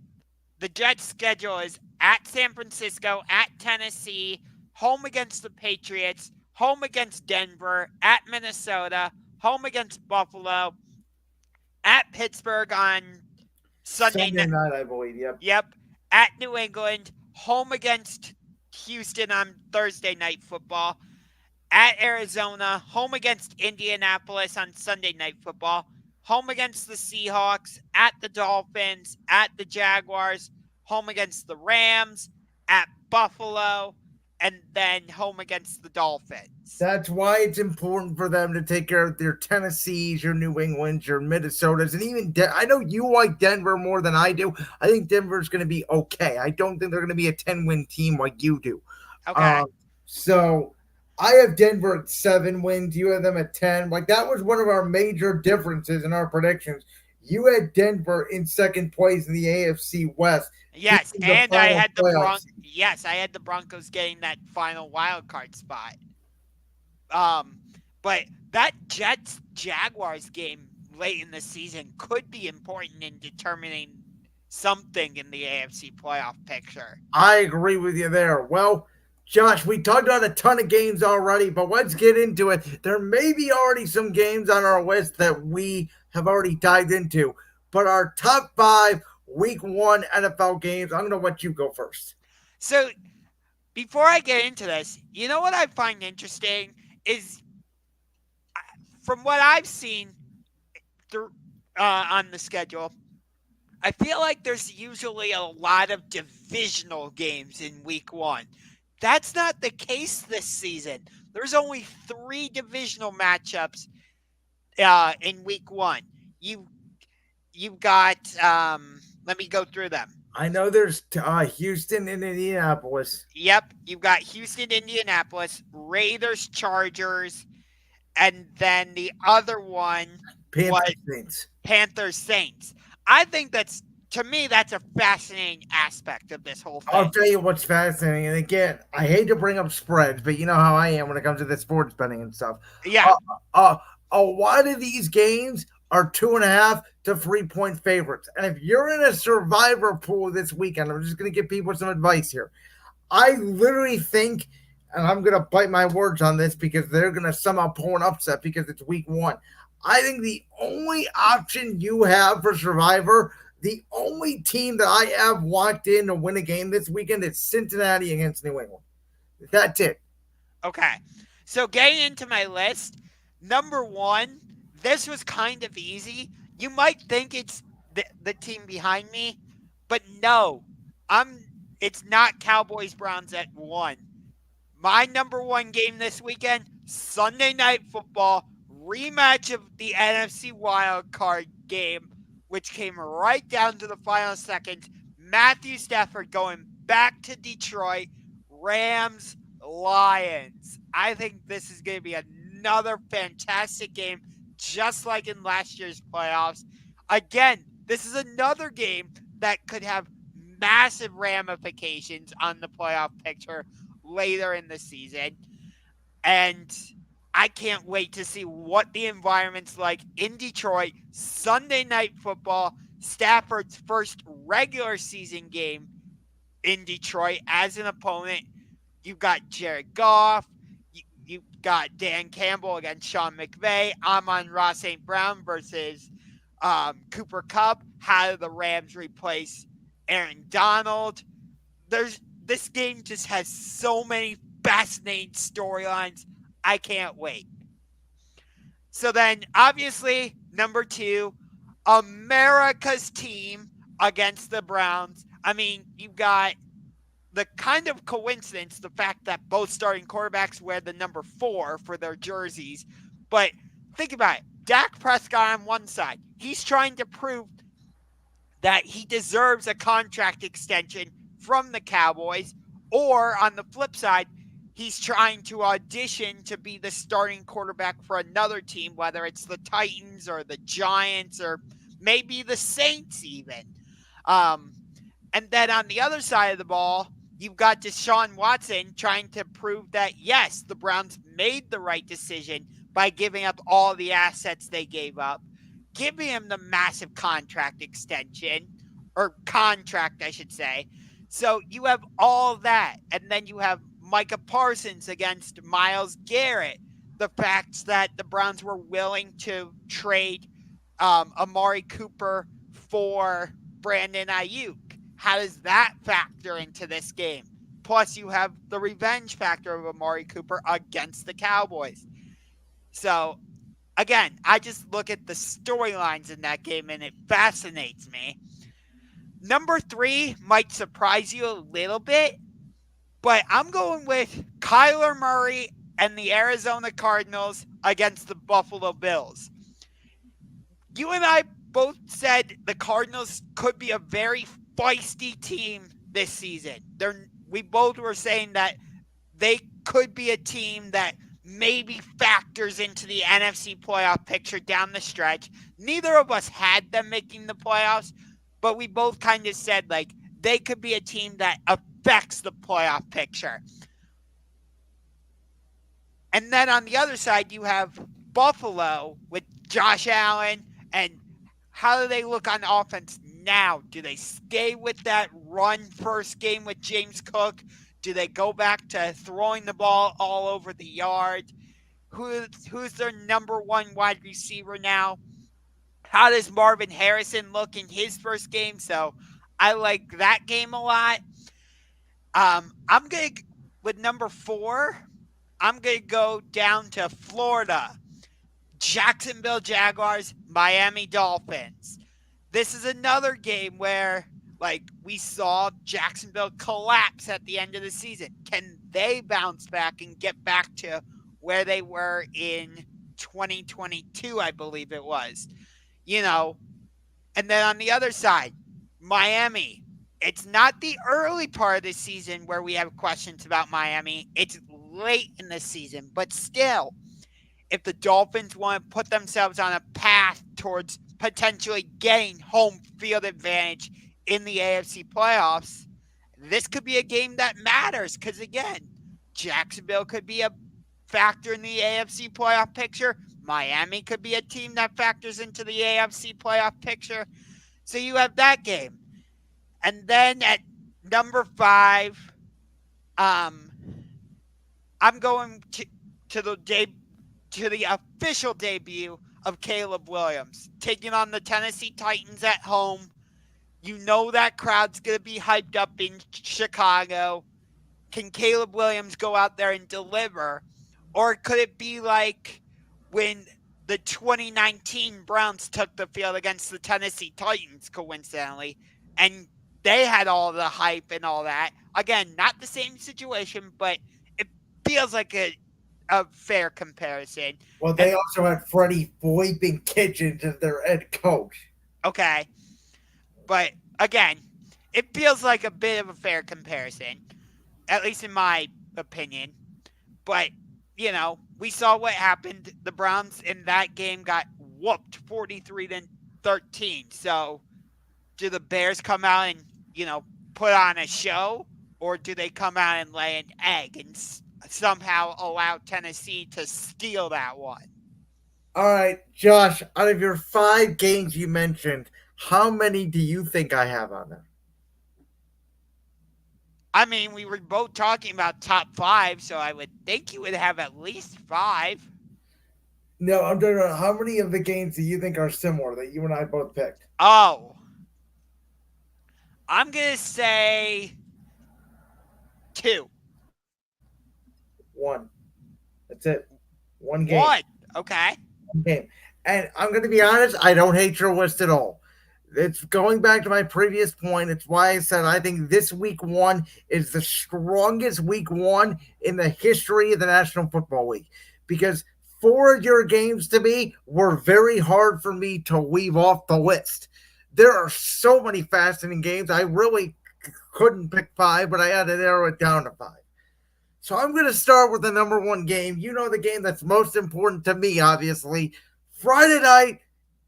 S1: the Jets' schedule is at San Francisco, at Tennessee, home against the Patriots, home against Denver, at Minnesota, home against Buffalo, at Pittsburgh on Sunday
S2: night, I believe. Yep.
S1: Yep. At New England, home against Houston on Thursday Night Football. At Arizona, home against Indianapolis on Sunday Night Football. Home against the Seahawks, at the Dolphins, at the Jaguars, home against the Rams, at Buffalo, and then home against the Dolphins.
S2: That's why it's important for them to take care of their Tennessees, your New Englands, your Minnesotas, and even I know you like Denver more than I do. I think Denver's going to be okay. I don't think they're going to be a 10-win team like you do.
S1: Okay.
S2: So I have Denver at 7 wins. You have them at 10. Like that was one of our major differences in our predictions. You had Denver in second place in the AFC West.
S1: Yes, and I had the I had the Broncos getting that final wild card spot. But that Jets Jaguars game late in the season could be important in determining something in the AFC playoff picture.
S2: I agree with you there. Well, Josh, we talked about a ton of games already, but let's get into it. There may be already some games on our list that we have already dived into, but our top 5 week 1 NFL games, I'm going to let you go first.
S1: So, before I get into this, you know what I find interesting is from what I've seen on the schedule, I feel like there's usually a lot of divisional games in week 1. That's not the case this season. There's only 3 divisional matchups in week 1. You you've got let me go through them.
S2: I know there's Houston and Indianapolis.
S1: Yep, you've got Houston, Indianapolis, Raiders, Chargers, and then the other one was
S2: Panthers Saints.
S1: Panthers, Saints. I think to me, that's a fascinating aspect of this whole
S2: I'll
S1: thing.
S2: tell you what's fascinating. And again, I hate to bring up spreads, but you know how I am when it comes to the sports betting and stuff.
S1: Yeah,
S2: Uh, uh, a lot of these games are 2.5 to 3 point favorites. And if you're in a survivor pool this weekend, I'm just going to give people some advice here. I literally think, and I'm going to bite my words on this because they're going to somehow pull an upset because it's week 1. I think the only option you have for survivor, the only team that I have locked in to win a game this weekend is Cincinnati against New England. That's it.
S1: okay. So getting into my list, number 1, this was kind of easy. You might think it's the team behind me, but no. It's not Cowboys Browns at 1. My number 1 game this weekend, Sunday Night Football, rematch of the NFC wild card game, which came right down to the final seconds. Matthew Stafford going back to Detroit, Rams, Lions. I think this is going to be another fantastic game, just like in last year's playoffs. Again, this is another game that could have massive ramifications on the playoff picture later in the season. And I can't wait to see what the environment's like in Detroit. Sunday Night Football, Stafford's first regular season game in Detroit as an opponent. You've got Jared Goff. You've got Dan Campbell against Sean McVay. Amon-Ra St. Brown versus Cooper Kupp. How do the Rams replace Aaron Donald? This game just has so many fascinating storylines. I can't wait. So then, obviously, number 2, America's team against the Browns. I mean, you've got the kind of coincidence, the fact that both starting quarterbacks wear the number 4 for their jerseys. But think about it. Dak Prescott on one side, he's trying to prove that he deserves a contract extension from the Cowboys. Or on the flip side, he's trying to audition to be the starting quarterback for another team, whether it's the Titans or the Giants or maybe the Saints even. And then on the other side of the ball, you've got Deshaun Watson trying to prove that, yes, the Browns made the right decision by giving up all the assets they gave up, giving him the massive contract extension, or contract, I should say. So you have all that. And then you have Micah Parsons against Myles Garrett. The fact that the Browns were willing to trade Amari Cooper for Brandon Ayuk. How does that factor into this game? Plus, you have the revenge factor of Amari Cooper against the Cowboys. So, again, I just look at the storylines in that game and it fascinates me. Number 3 might surprise you a little bit, but I'm going with Kyler Murray and the Arizona Cardinals against the Buffalo Bills. You and I both said the Cardinals could be a very feisty team this season. We both were saying that they could be a team that maybe factors into the NFC playoff picture down the stretch. Neither of us had them making the playoffs, but we both kind of said, like, they could be a team that affects the playoff picture. And then on the other side, you have Buffalo with Josh Allen. And how do they look on offense now? Do they stay with that run-first game with James Cook? Do they go back to throwing the ball all over the yard? Who's their number 1 wide receiver now? How does Marvin Harrison look in his first game? So I like that game a lot. I'm going to, with number 4, I'm going to go down to Florida. Jacksonville Jaguars, Miami Dolphins. This is another game where, like, we saw Jacksonville collapse at the end of the season. Can they bounce back and get back to where they were in 2022, I believe it was. You know, and then on the other side, Miami. It's not the early part of the season where we have questions about Miami. It's late in the season, but still, if the Dolphins want to put themselves on a path towards potentially getting home field advantage in the AFC playoffs, this could be a game that matters because, again, Jacksonville could be a factor in the AFC playoff picture. Miami could be a team that factors into the AFC playoff picture. So you have that game. And then at number 5, um, I'm going to the official debut of Caleb Williams taking on the Tennessee Titans at home. You know that crowd's going to be hyped up in Chicago. Can Caleb Williams go out there and deliver? Or could it be like when the 2019 Browns took the field against the Tennessee Titans, coincidentally, and they had all the hype and all that? Again, not the same situation, but it feels like a fair comparison.
S2: Well, they also had Freddie Flipping Kitchens as their head coach.
S1: Okay. But again, it feels like a bit of a fair comparison, at least in my opinion. But, you know, we saw what happened. The Browns in that game got whooped 43-13. So do the Bears come out and, you know, put on a show? Or do they come out and lay an egg and somehow allow Tennessee to steal that one?
S2: All right, Josh, out of your 5 games you mentioned, how many do you think I have on there?
S1: I mean, we were both talking about top 5, so I would think you would have at least 5.
S2: No, I'm talking about how many of the games do you think are similar that you and I both picked?
S1: Oh. I'm going to say 2.
S2: 1. That's it. 1 game.
S1: 1. Okay.
S2: 1 game. And I'm going to be honest, I don't hate your list at all. It's going back to my previous point. It's why I said I think this week 1 is the strongest week 1 in the history of the National Football League. Because 4 of your games to me were very hard for me to leave off the list. There are so many fascinating games. I really couldn't pick 5, but I had to narrow it down to 5. So I'm going to start with the number 1 game. You know the game that's most important to me, obviously. Friday night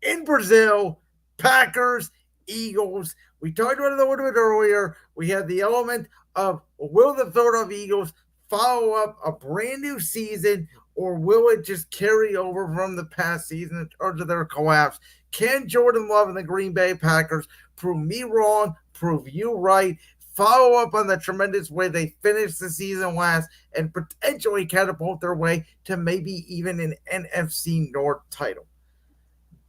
S2: in Brazil, Packers, Eagles. We talked about it a little bit earlier. We had the element of will the Philadelphia Eagles follow up a brand new season, or will it just carry over from the past season in terms of their collapse? Can Jordan Love and the Green Bay Packers prove me wrong, prove you right, follow up on the tremendous way they finished the season last, and potentially catapult their way to maybe even an NFC North title?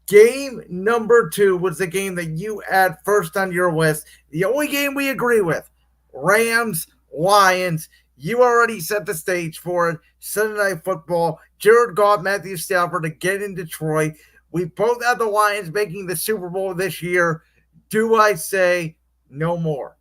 S2: Game number 2 was the game that you had first on your list. The only game we agree with. Rams, Lions. You already set the stage for it. Sunday Night Football. Jared Goff, Matthew Stafford again in Detroit. We both have the Lions making the Super Bowl this year. Do I say no more?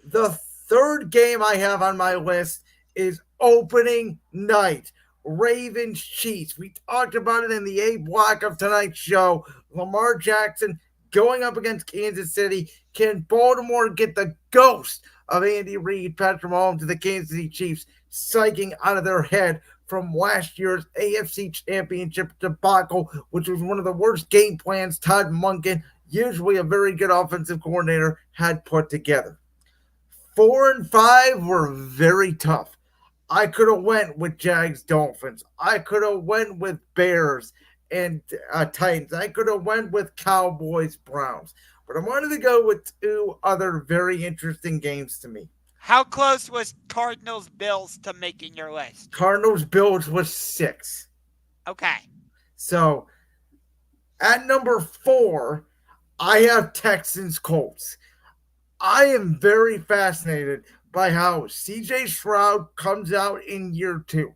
S2: The third game I have on my list is opening night. Ravens Chiefs. We talked about it in the A block of tonight's show. Lamar Jackson going up against Kansas City. Can Baltimore get the ghost of Andy Reid, Patrick Mahomes, to the Kansas City Chiefs, psyching out of their head from last year's AFC Championship debacle, which was one of the worst game plans Todd Monken, usually a very good offensive coordinator, had put together. 4 and 5 were very tough. I could have went with Jags Dolphins. I could have went with Bears and Titans. I could have went with Cowboys Browns. But I wanted to go with 2 other very interesting games to me.
S1: How close was Cardinals Bills to making your list?
S2: Cardinals Bills was 6.
S1: Okay.
S2: So at number 4, I have Texans Colts. I am very fascinated by how CJ Stroud comes out in year 2.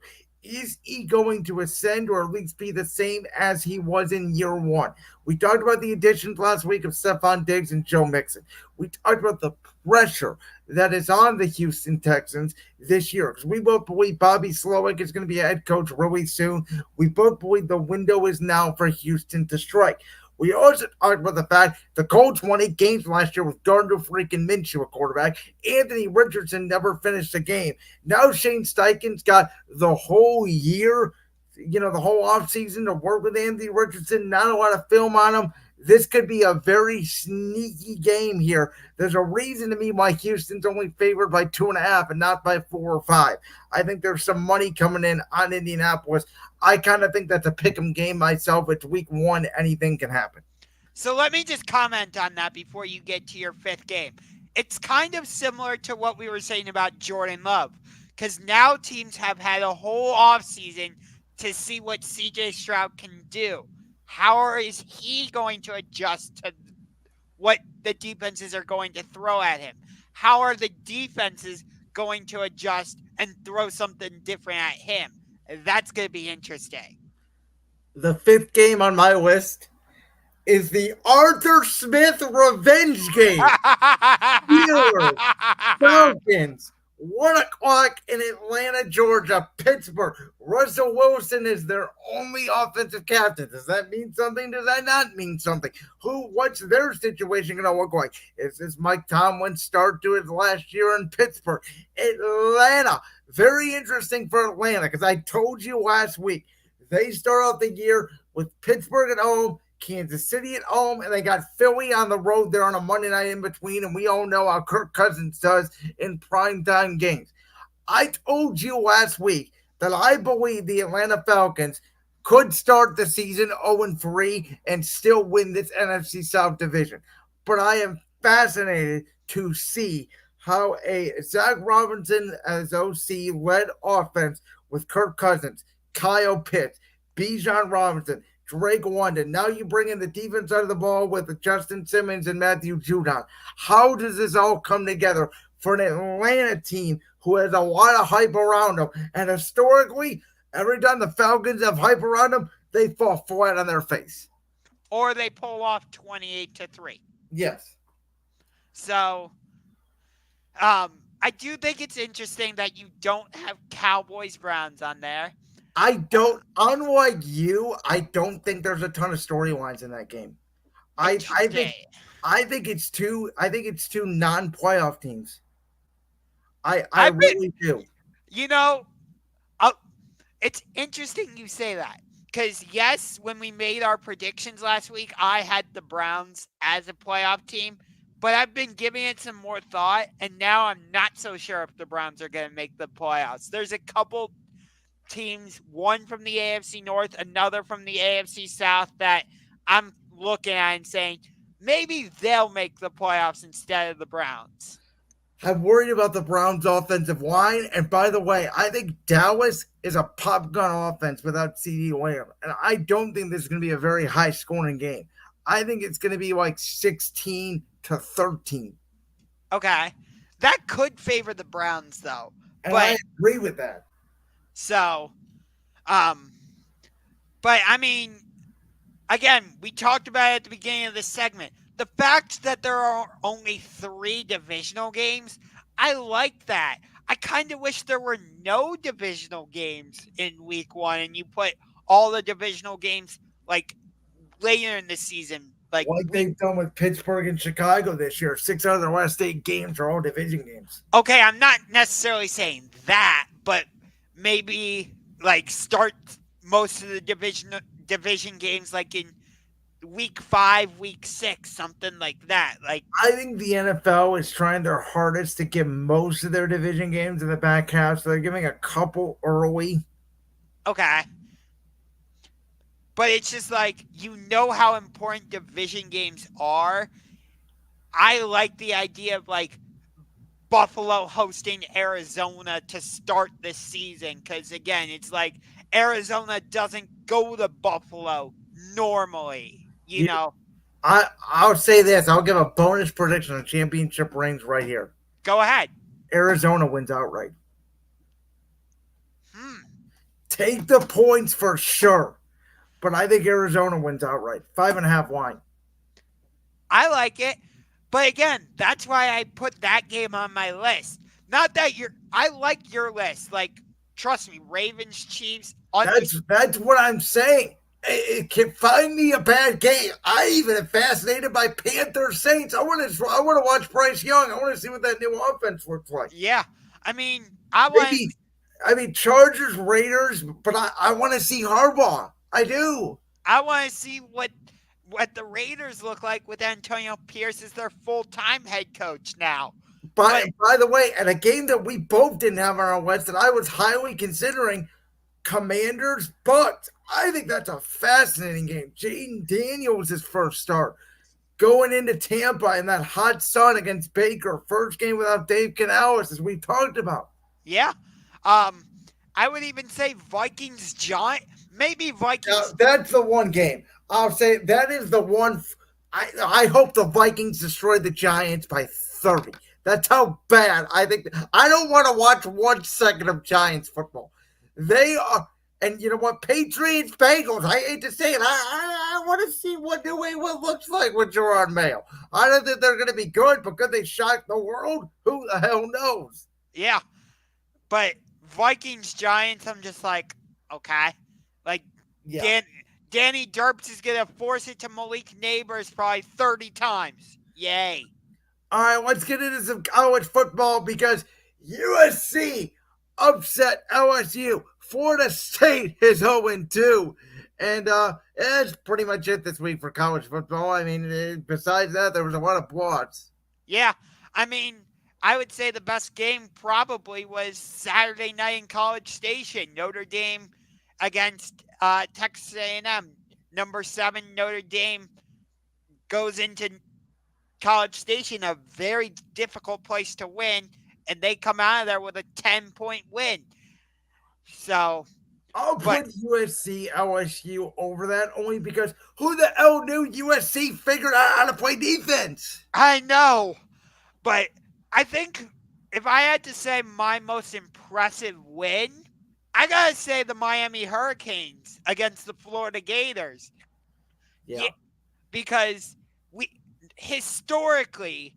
S2: is he going to ascend or at least be the same as he was in year one? We talked about the additions last week of Stephon Diggs and Joe Mixon. We talked about the pressure that is on the Houston Texans this year because we both believe Bobby Slowick is going to be a head coach really soon. We both believe the window is now for Houston to strike. We also talked about the fact the Colts won 8 games last year with Gardner freaking Minshew a quarterback. Anthony Richardson never finished a game. Now Shane Steichen's got the whole year, the whole offseason to work with Anthony Richardson. Not a lot of film on him. This could be a very sneaky game here. There's a reason to me why Houston's only favored by 2.5 and not by 4 or 5. I think there's some money coming in on Indianapolis. I kind of think that's a pick'em game myself. It's week 1. Anything can happen.
S1: So let me just comment on that before you get to your 5th game. It's kind of similar to what we were saying about Jordan Love, because now teams have had a whole offseason to see what CJ Stroud can do. How is he going to adjust to what the defenses are going to throw at him? How are the defenses going to adjust and throw something different at him? That's going to be interesting.
S2: The 5th game on my list is the Arthur Smith revenge game. Steelers, Falcons, 1 o'clock in Atlanta, Georgia, Pittsburgh. Russell Wilson is their only offensive captain. Does that mean something? Does that not mean something? What's their situation going to look like? Is this Mike Tomlin's start to his last year in Pittsburgh? Atlanta, very interesting for Atlanta because I told you last week, they start off the year with Pittsburgh at home, Kansas City at home, and they got Philly on the road there on a Monday night in between, and we all know how Kirk Cousins does in primetime games. I told you last week that I believe the Atlanta Falcons could start the season 0-3 and still win this NFC South division. But I am fascinated to see how a Zach Robinson as OC led offense with Kirk Cousins, Kyle Pitts, Bijan Robinson, Drake London. Now you bring in the defense side of the ball with Justin Simmons and Matthew Judon. How does this all come together for an Atlanta team who has a lot of hype around them? And historically, every time the Falcons have hype around them, they fall flat on their face.
S1: Or they pull off 28-3.
S2: Yes.
S1: So, I do think it's interesting that you don't have Cowboys-Browns on there.
S2: Unlike you, I don't think there's a ton of storylines in that game. I think it's two non-playoff teams. I really do.
S1: It's interesting you say that because yes, when we made our predictions last week, I had the Browns as a playoff team, but I've been giving it some more thought, and now I'm not so sure if the Browns are going to make the playoffs. There's a couple teams, one from the AFC North, another from the AFC South, that I'm looking at and saying maybe they'll make the playoffs instead of the Browns.
S2: I'm worried about the Browns' offensive line, and by the way, I think Dallas is a pop gun offense without CeeDee Lamb, and I don't think this is going to be a very high-scoring game. I think it's going to be like 16-13.
S1: Okay, that could favor the Browns, though.
S2: And I agree with that.
S1: So, but I mean, again, we talked about it at the beginning of this segment. The fact that there are only 3 divisional games, I like that. I kind of wish there were no divisional games in week 1 and you put all the divisional games like later in the season. Like
S2: they've done with Pittsburgh and Chicago this year. 6 out of their last 8 games are all division games.
S1: Okay, I'm not necessarily saying that, but maybe like start most of the division games like in week 5, week 6, something like that. Like
S2: I think the NFL is trying their hardest to give most of their division games in the back half, so they're giving a couple early.
S1: Okay. But it's just like, how important division games are. I like the idea of like Buffalo hosting Arizona to start the season because, again, it's like Arizona doesn't go to Buffalo normally, you know.
S2: I'll say this. I'll give a bonus prediction on championship rings right here.
S1: Go ahead.
S2: Arizona wins outright. Take the points for sure. But I think Arizona wins outright. 5.5 line.
S1: I like it. But again, that's why I put that game on my list. Not that I like your list. Like, trust me, Ravens, Chiefs,
S2: That's what I'm saying. It can find me a bad game. I even am fascinated by Panthers Saints. I want to watch Bryce Young. I want to see what that new offense looks like.
S1: yeah. I mean, I want
S2: Maybe Chargers Raiders, but I want to see Harbaugh. I do.
S1: to see what the Raiders look like with Antonio Pierce as their full-time head coach now. But
S2: By the way, at a game that we both didn't have on our list that I was highly considering, Commanders, but I think that's a fascinating game. Jaden Daniels' his first start. Going into Tampa in that hot sun against Baker. First game without Dave Canales, as we talked about.
S1: yeah, I would even say Vikings Giant. Maybe Vikings.
S2: That's the one game. I'll say that is the one. I hope the Vikings destroy the Giants by 30. That's how bad I think. I don't want to watch 1 second of Giants football. They are, and you know what? Patriots, Bengals. I hate to say it. I want to see what New England looks like with Gerard Mayo. I don't think they're going to be good, but could they shock the world? Who the hell knows?
S1: Yeah, but Vikings Giants, I'm just like, okay, like
S2: Yeah.
S1: Danny Derps is gonna force it to Malik Neighbors probably 30 times. Yay!
S2: All right, let's get into some college football because USC upset LSU. Florida State is 0-2. And that's pretty much it this week for college football. I mean, besides that, there was a lot of blowouts.
S1: Yeah, I mean, I would say the best game probably was Saturday night in College Station. Notre Dame against Texas A&M. Number 7 Notre Dame goes into College Station, a very difficult place to win, and they come out of there with a 10-point win. So
S2: I'll put USC LSU over that only because who the hell knew USC figured out how to play defense?
S1: I know, but I think if I had to say my most impressive win, I gotta say the Miami Hurricanes against the Florida Gators.
S2: Yeah.
S1: Because historically,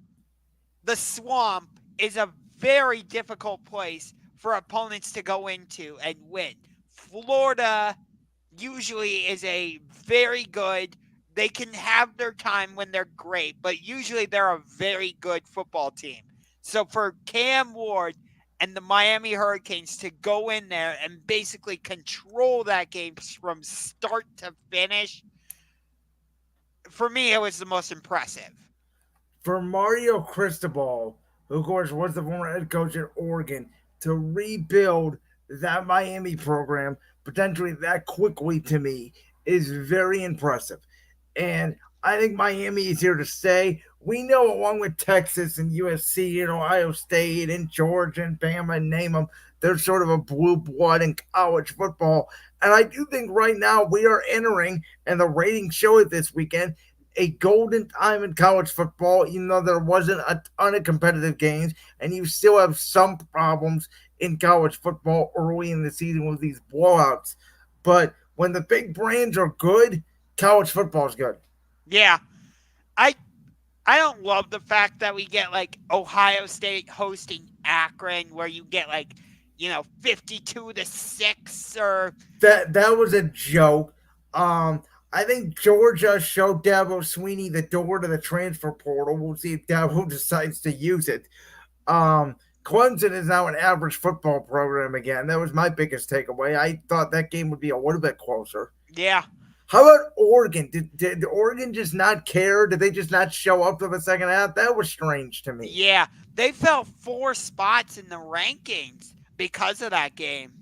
S1: the Swamp is a very difficult place for opponents to go into and win. Florida usually is a very good, they can have their time when they're great, but usually they're a very good football team. So for Cam Ward and the Miami Hurricanes to go in there and basically control that game from start to finish, for me, it was the most impressive.
S2: For Mario Cristobal, who of course was the former head coach at Oregon, to rebuild that Miami program potentially that quickly to me is very impressive. And I think Miami is here to stay. We know, along with Texas and USC and Ohio State and Georgia and Bama and name them, they're sort of a blue blood in college football. And I do think right now we are entering, and the ratings show it this weekend, a golden time in college football, even though there wasn't a ton of competitive games, and you still have some problems in college football early in the season with these blowouts. But when the big brands are good, college football is good.
S1: Yeah. I I don't love the fact that we get like Ohio State hosting Akron where you get like, 52-6 or
S2: That was a joke. I think Georgia showed Dabo Sweeney the door to the transfer portal. We'll see if Dabo decides to use it. Clemson is now an average football program again. That was my biggest takeaway. I thought that game would be a little bit closer.
S1: yeah.
S2: How about Oregon? Did Oregon just not care? Did they just not show up for the second half? That was strange to me.
S1: Yeah. They fell 4 spots in the rankings because of that game.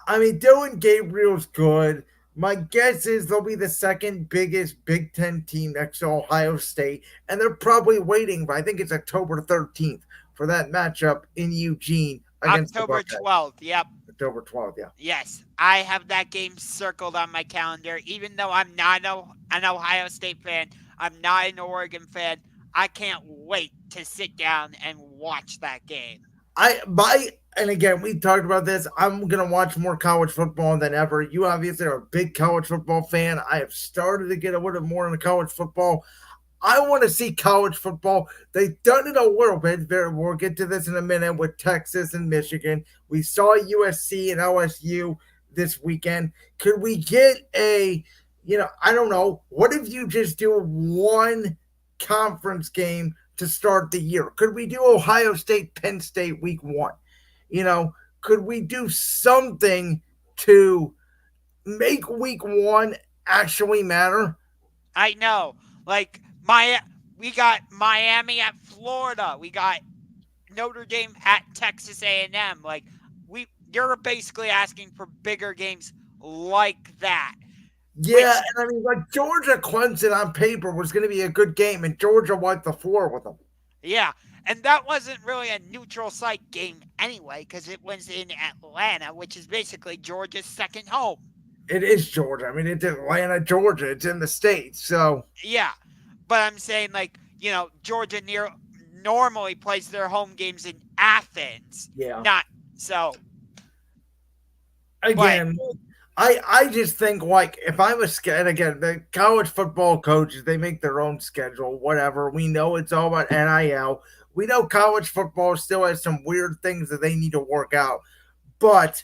S2: I mean, Dylan Gabriel's good. My guess is they'll be the second biggest Big Ten team next to Ohio State, and they're probably waiting, but I think it's October 13th for that matchup in Eugene against
S1: October
S2: the
S1: 12th. Yep.
S2: October 12th, yeah.
S1: Yes. I have that game circled on my calendar. Even though I'm not an Ohio State fan, I'm not an Oregon fan, I can't wait to sit down and watch that game.
S2: and again, we talked about this. I'm gonna watch more college football than ever. You obviously are a big college football fan. I have started to get a little bit more into college football. I want to see college football. They've done it a little bit. We'll get to this in a minute with Texas and Michigan. We saw USC and LSU this weekend. Could we get I don't know. What if you just do one conference game to start the year? Could we do Ohio State, Penn State week one? Could we do something to make week one actually matter?
S1: I know. Like we got Miami at Florida. We got Notre Dame at Texas A&M. Like you're basically asking for bigger games like that.
S2: Yeah,
S1: Which
S2: and I mean, like Georgia Clemson on paper was going to be a good game, and Georgia wiped the floor with them.
S1: yeah, and that wasn't really a neutral site game anyway because it was in Atlanta, which is basically Georgia's second home.
S2: It is Georgia. I mean, it's Atlanta, Georgia. It's in the States. So,
S1: Yeah, but I'm saying Georgia normally plays their home games in Athens,
S2: yeah.
S1: not so. But
S2: Again, I just think, like, if I'm and again, the college football coaches, they make their own schedule, whatever. We know it's all about NIL. We know college football still has some weird things that they need to work out. But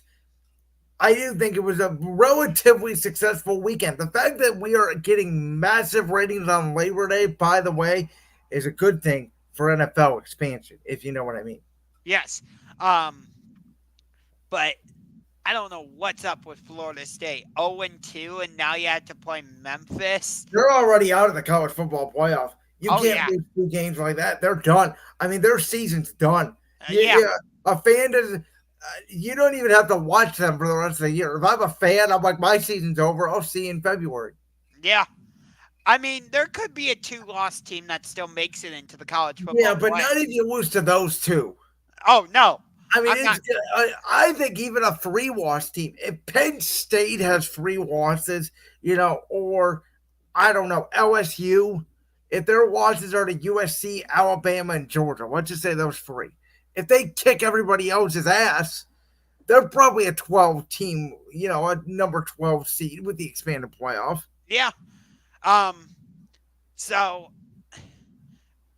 S2: I do think it was a relatively successful weekend. The fact that we are getting massive ratings on Labor Day, by the way, is a good thing for NFL expansion, if you know what I mean.
S1: yes, but I don't know what's up with Florida State. 0-2, and now you had to play Memphis.
S2: They're already out of the college football playoff. You
S1: Oh
S2: can't
S1: yeah,
S2: lose two games like that. They're done. I mean, their season's done.
S1: yeah,
S2: A fan doesn't. You don't even have to watch them for the rest of the year. If I'm a fan, I'm like, my season's over. I'll see you in February.
S1: yeah. I mean, there could be a 2-loss team that still makes it into the college
S2: Yeah,
S1: football
S2: but
S1: playoff.
S2: not if you lose to those two.
S1: Oh no,
S2: I mean,
S1: I'm not.
S2: I think even a three-loss team, if Penn State has three losses, or I don't know, LSU, if their losses are to USC, Alabama, and Georgia, let's just say those three. If they kick everybody else's ass, they're probably a 12 team, a number 12 seed with the expanded playoff.
S1: Yeah. So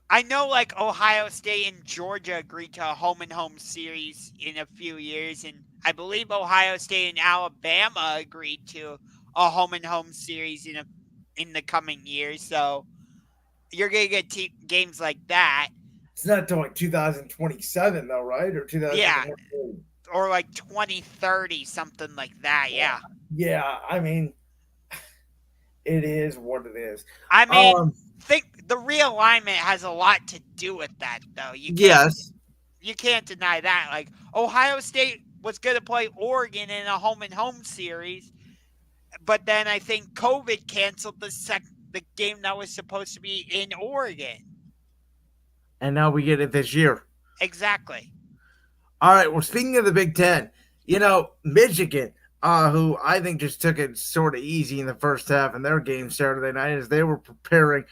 S1: I know Ohio State and Georgia agreed to a home and home series in a few years, and I believe Ohio State and Alabama agreed to a home and home series in the coming years. So you're gonna get games like that.
S2: It's not until like 2027 though, right? Or
S1: Yeah,
S2: 2028.
S1: or 2030, something like that. Yeah.
S2: Yeah, I mean, it is what it is.
S1: I mean, think the realignment has a lot to do with that, though.
S2: Yes.
S1: You can't deny that. Like Ohio State was going to play Oregon in a home and home series, but then I think COVID canceled the game that was supposed to be in Oregon.
S2: And now we get it this year.
S1: Exactly.
S2: All right. Well, speaking of the Big Ten, Michigan, who I think just took it sort of easy in the first half in their game Saturday night as they were preparing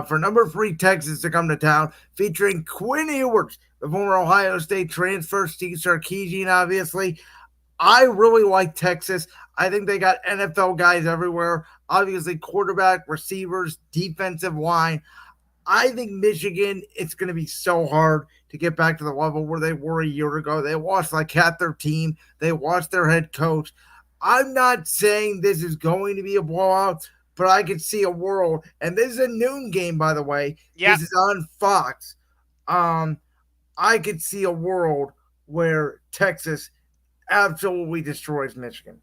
S2: for number 3 Texas to come to town, featuring Quinn Ewers, the former Ohio State transfer, Steve Sarkisian, obviously. I really like Texas. I think they got NFL guys everywhere. Obviously, quarterback, receivers, defensive line. I think Michigan, it's going to be so hard to get back to the level where they were a year ago. They lost half their team. They lost their head coach. I'm not saying this is going to be a blowout, but I could see a world, and this is a noon game, by the way.
S1: Yep.
S2: This is on Fox. I could see a world where Texas absolutely destroys Michigan.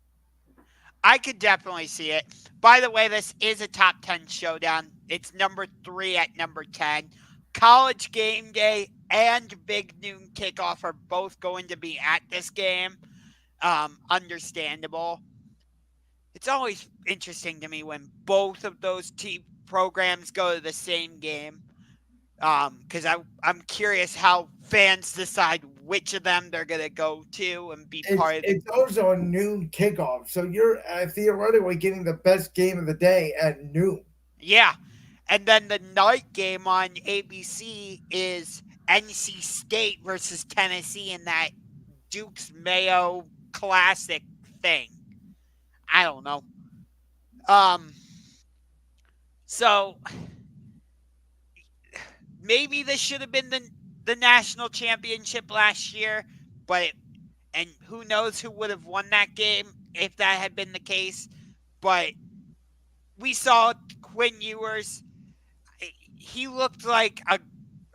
S1: I could definitely see it. By the way, this is a top 10 showdown. It's number 3 at number 10. College game day and big noon kickoff are both going to be at this game. Understandable. It's always interesting to me when both of those team programs go to the same game. Because I'm curious how fans decide which of them they're going to go to and be part of.
S2: It's also a noon kickoff, so you're theoretically getting the best game of the day at noon.
S1: Yeah. And then the night game on ABC is NC State versus Tennessee in that Duke's Mayo Classic thing. I don't know. Um, so maybe this should have been the national championship last year, but and who knows who would have won that game if that had been the case. But we saw Quinn Ewers. He looked like a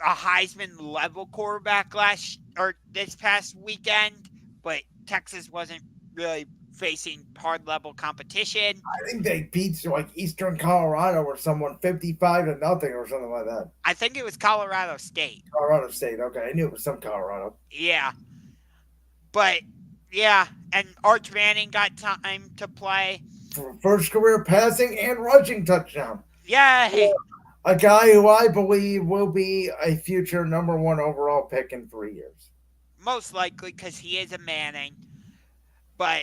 S1: Heisman level quarterback last or this past weekend, but Texas wasn't really facing hard level competition.
S2: I think they beat like Eastern Colorado or someone 55-0 or something like that.
S1: I think it was Colorado State.
S2: Colorado State. Okay, I knew it was some Colorado.
S1: Yeah. But yeah, and Arch Manning got time to play.
S2: First career passing and rushing touchdown.
S1: Yay!
S2: A guy who I believe will be a future #1 overall pick in 3 years.
S1: Most likely because he is a Manning. But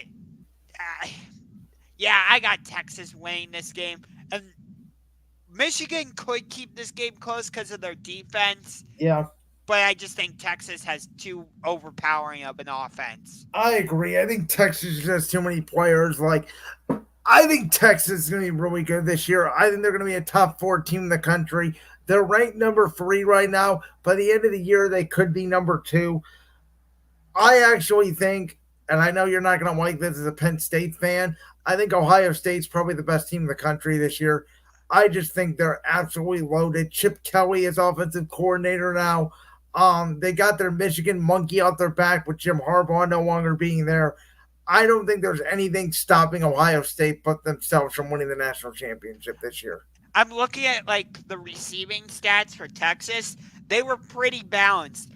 S1: yeah, I got Texas winning this game. And Michigan could keep this game close because of their defense.
S2: Yeah.
S1: But I just think Texas has too overpowering of an offense.
S2: I agree. I think Texas has too many players. Like, I think Texas is going to be really good this year. I think they're going to be a top 4 team in the country. They're ranked number 3 right now. By the end of the year, they could be number 2. I actually think, and I know you're not going to like this as a Penn State fan, I think Ohio State's probably the best team in the country this year. I just think they're absolutely loaded. Chip Kelly is offensive coordinator now. They got their Michigan monkey out their back with Jim Harbaugh no longer being there. I don't think there's anything stopping Ohio State but themselves from winning the national championship this year.
S1: I'm looking at like the receiving stats for Texas. They were pretty balanced.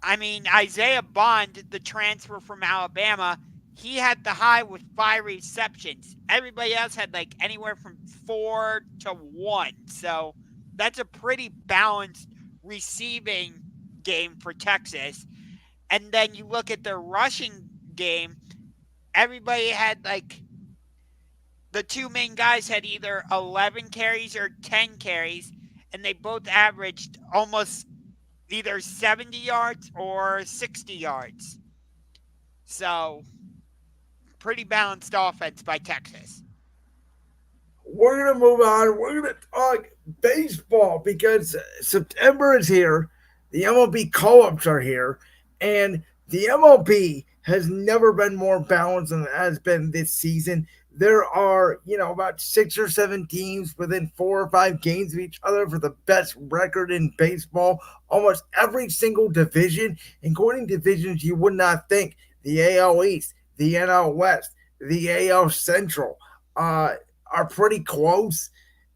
S1: Isaiah Bond, the transfer from Alabama, he had the high with 5 receptions. Everybody else had like anywhere from 4 to 1. So that's a pretty balanced receiving game for Texas. And then you look at their rushing game, everybody had like the 2 main guys had either 11 carries or 10 carries, and they both averaged almost either 70 yards or 60 yards. So, pretty balanced offense by Texas.
S2: We're going to move on. We're going to talk baseball because September is here. The MLB call-ups are here. And the MLB has never been more balanced than it has been this season. There are, about 6 or 7 teams within 4 or 5 games of each other for the best record in baseball. Almost every single division, including divisions you would not think. The AL East, the NL West, the AL Central are pretty close.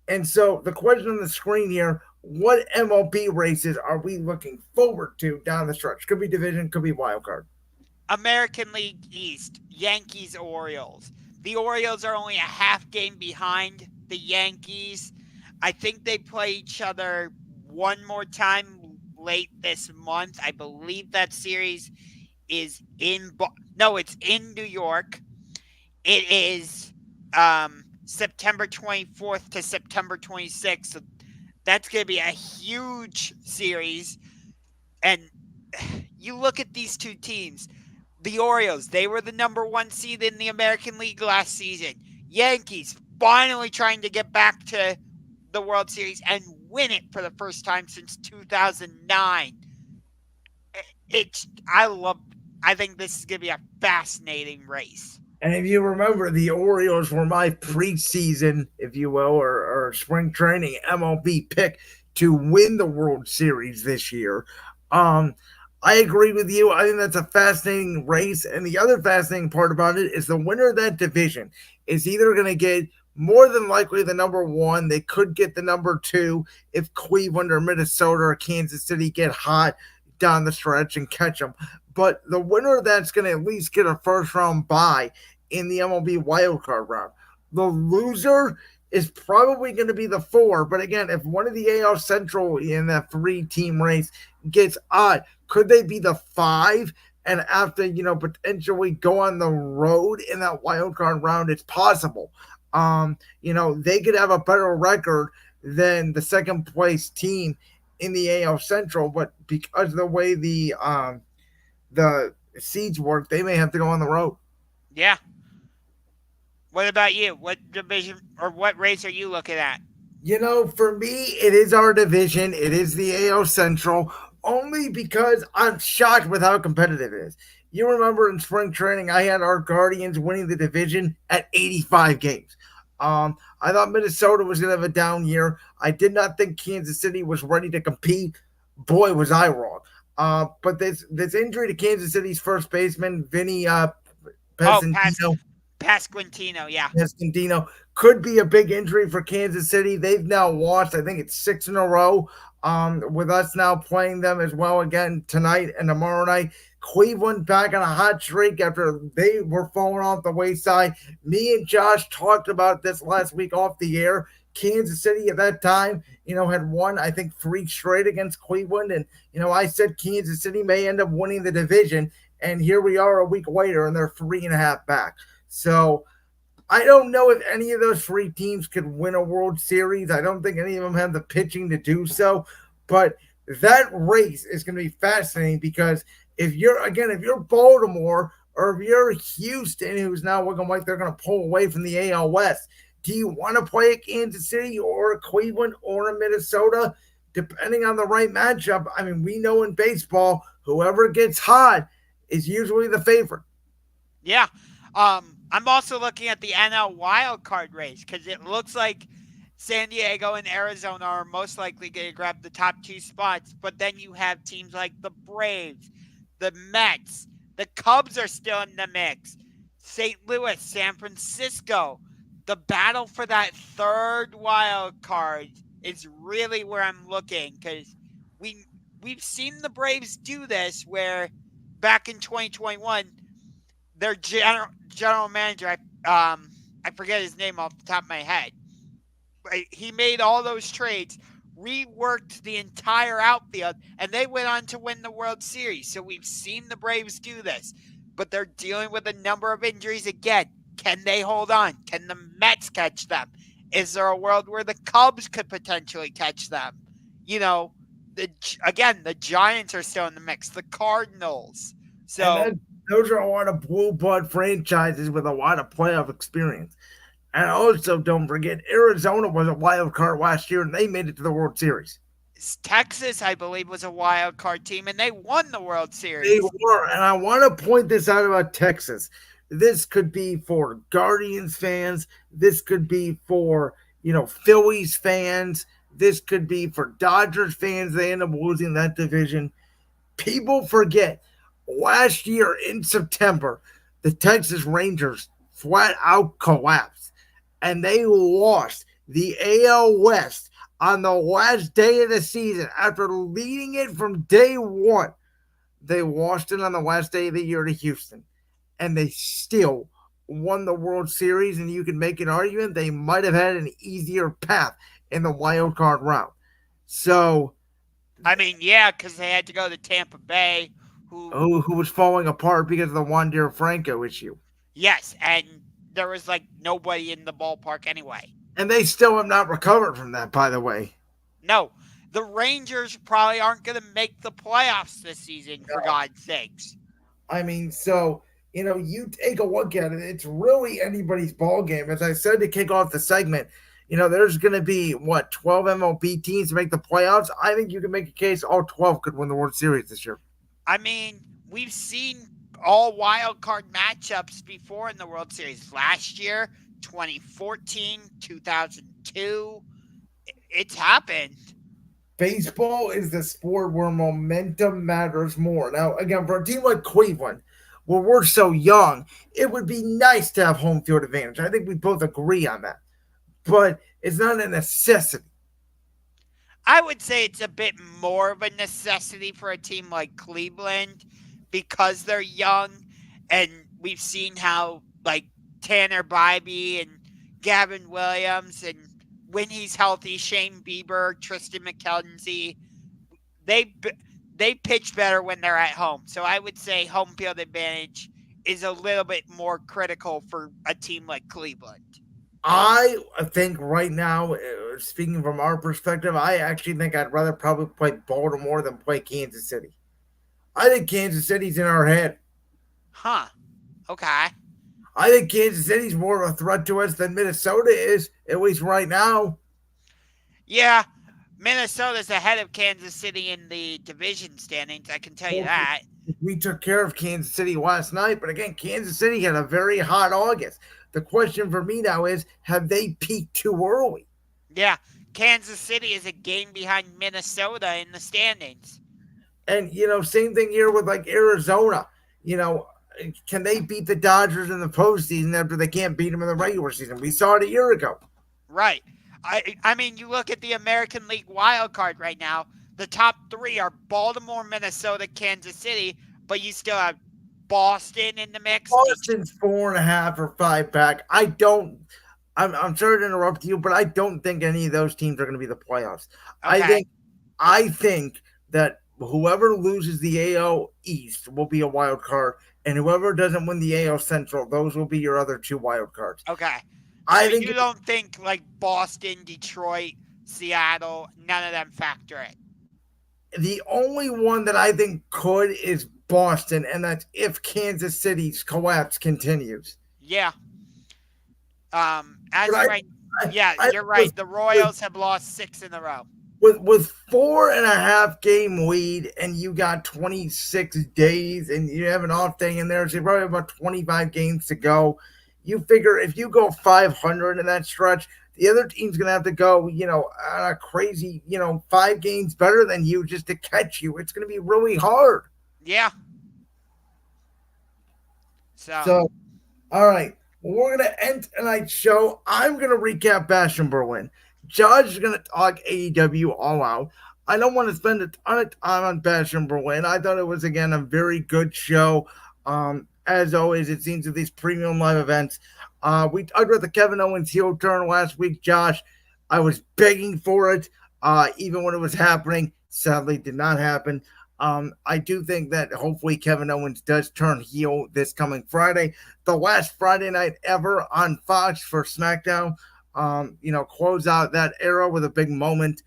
S2: And so the question on the screen here, what MLB races are we looking forward to down the stretch? Could be division, could be wild card.
S1: American League East, Yankees, Orioles. The Orioles are only a half game behind the Yankees. I think they play each other one more time late this month. I believe that series is it's in New York. It is September 24th to September 26th. So that's going to be a huge series. And you look at these two teams. The Orioles, they were the number 1 seed in the American League last season. Yankees finally trying to get back to the World Series and win it for the first time since 2009. I think this is going to be a fascinating race.
S2: And if you remember, the Orioles were my preseason, if you will, or spring training MLB pick to win the World Series this year. I agree with you. I think that's a fascinating race. And the other fascinating part about it is the winner of that division is either going to get more than likely the number 1. They could get the number 2 if Cleveland or Minnesota or Kansas City get hot down the stretch and catch them. But the winner of that's going to at least get a first round bye in the MLB wildcard round. The loser is probably going to be the 4. But again, if one of the AL Central in that 3-team race gets odd, could they be the 5 and after, potentially go on the road in that wild card round? It's possible. They could have a better record than the second place team in the AL Central, but because of the way the seeds work, they may have to go on the road.
S1: Yeah. What about you? What division or what race are you looking at?
S2: For me, it is our division. It is the AL Central, only because I'm shocked with how competitive it is. You remember in spring training, I had our Guardians winning the division at 85 games. I thought Minnesota was going to have a down year. I did not think Kansas City was ready to compete. Boy, was I wrong. But this injury to Kansas City's first baseman, Vinny
S1: Oh,
S2: Pesentino,
S1: Pasquantino, yeah.
S2: Escondino could be a big injury for Kansas City. They've now lost, I think it's 6 in a row. With us now playing them as well again tonight and tomorrow night. Cleveland back on a hot streak after they were falling off the wayside. Me and Josh talked about this last week off the air. Kansas City at that time, had won, I think, 3 straight against Cleveland. And, I said Kansas City may end up winning the division. And here we are a week later, and they're 3.5 back. So I don't know if any of those 3 teams could win a World Series. I don't think any of them have the pitching to do so. But that race is going to be fascinating because if you're Baltimore or if you're Houston, who's now looking like they're going to pull away from the AL West, do you want to play at Kansas City or a Cleveland or a Minnesota? Depending on the right matchup, I mean, we know in baseball, whoever gets hot is usually the favorite.
S1: Yeah. I'm also looking at the NL wild card race because it looks like San Diego and Arizona are most likely going to grab the top 2 spots. But then you have teams like the Braves, the Mets, the Cubs are still in the mix. St. Louis, San Francisco. The battle for that third wild card is really where I'm looking because we've seen the Braves do this where back in 2021 their general manager, I forget his name off the top of my head. He made all those trades, reworked the entire outfield, and they went on to win the World Series. So we've seen the Braves do this, but they're dealing with a number of injuries again. Can they hold on? Can the Mets catch them? Is there a world where the Cubs could potentially catch them? The Giants are still in the mix. The Cardinals.
S2: And
S1: So
S2: those are a lot of blue blood franchises with a lot of playoff experience. And also, don't forget, Arizona was a wild card last year, and they made it to the World Series.
S1: Texas, I believe, was a wild card team, and they won the World
S2: They
S1: Series.
S2: were, and I want to point this out about Texas. This could be for Guardians fans. This could be for Phillies fans. This could be for Dodgers fans. They end up losing that division. People forget last year in September, the Texas Rangers flat out collapsed and they lost the AL West on the last day of the season after leading it from day one. They lost it on the last day of the year to Houston and they still won the World Series. And you can make an argument they might have had an easier path in the wild card round. So,
S1: I mean, yeah, because they had to go to Tampa Bay,
S2: who was falling apart because of the Wander Franco issue.
S1: yes, and there was like nobody in the ballpark anyway.
S2: And they still have not recovered from that, by the way.
S1: No, the Rangers probably aren't going to make the playoffs this season, for God's sakes.
S2: I mean, so, you take a look at it, it's really anybody's ball game. As I said to kick off the segment, there's going to be, 12 MLB teams to make the playoffs. I think you can make a case all 12 could win the World Series this year.
S1: I mean, we've seen all wild card matchups before in the World Series. Last year, 2014, 2002. It's happened.
S2: Baseball is the sport where momentum matters more. Now, again, for a team like Cleveland, where we're so young, it would be nice to have home field advantage. I think we both agree on that. But it's not a necessity.
S1: I would say it's a bit more of a necessity for a team like Cleveland because they're young and we've seen how like Tanner Bybee and Gavin Williams and when he's healthy, Shane Bieber, Tristan McKenzie, they pitch better when they're at home. So I would say home field advantage is a little bit more critical for a team like Cleveland.
S2: I think right now, speaking from our perspective, I actually think I'd rather probably play Baltimore than play Kansas City. I think Kansas City's in our head.
S1: Huh. Okay.
S2: I think Kansas City's more of a threat to us than Minnesota is, at least right now.
S1: Yeah, Minnesota's ahead of Kansas City in the division standings. I can tell you that.
S2: We took care of Kansas City last night, but again, Kansas City had a very hot August. The question for me now is, have they peaked too early?
S1: Yeah, Kansas City is a game behind Minnesota in the standings.
S2: And same thing here with like Arizona. You know, can they beat the Dodgers in the postseason after they can't beat them in the regular season? We saw it a year ago.
S1: Right. I mean, you look at the American League wild card right now. The top three are Baltimore, Minnesota, Kansas City, but you still have Boston in the mix.
S2: Boston's 4.5 or 5 back. I don't. I'm sorry to interrupt you, but I don't think any of those teams are going to be the playoffs. I
S1: Okay.
S2: think I think that whoever loses the AL East will be a wild card, and whoever doesn't win the AL Central, those will be your other two wild cards.
S1: Okay. So
S2: I think
S1: you don't think like Boston, Detroit, Seattle, none of them factor in?
S2: the only one that I think could is Boston, and that's if Kansas City's collapse continues.
S1: Yeah. As
S2: But
S1: of right, yeah,
S2: I
S1: you're right. The Royals have lost 6 in a row.
S2: with 4.5 game lead, and you got 26 days, and you have an off day in there, so you probably have about 25 games to go. You figure if you go 500 in that stretch, the other team's gonna have to go, on a crazy, 5 games better than you just to catch you. It's gonna be really hard.
S1: Yeah. So
S2: So, all right, well, we're gonna end tonight's show. I'm gonna recap Bash in Berlin. Josh is gonna talk AEW All Out. I don't want to spend a ton of time on Bash in Berlin. I thought it was again a very good show. As always, it seems with these premium live events. We talked about the Kevin Owens heel turn last week, Josh. I was begging for it, even when it was happening. Sadly, did not happen. I do think that hopefully Kevin Owens does turn heel this coming Friday, the last Friday night ever on Fox for SmackDown. Close out that era with a big moment.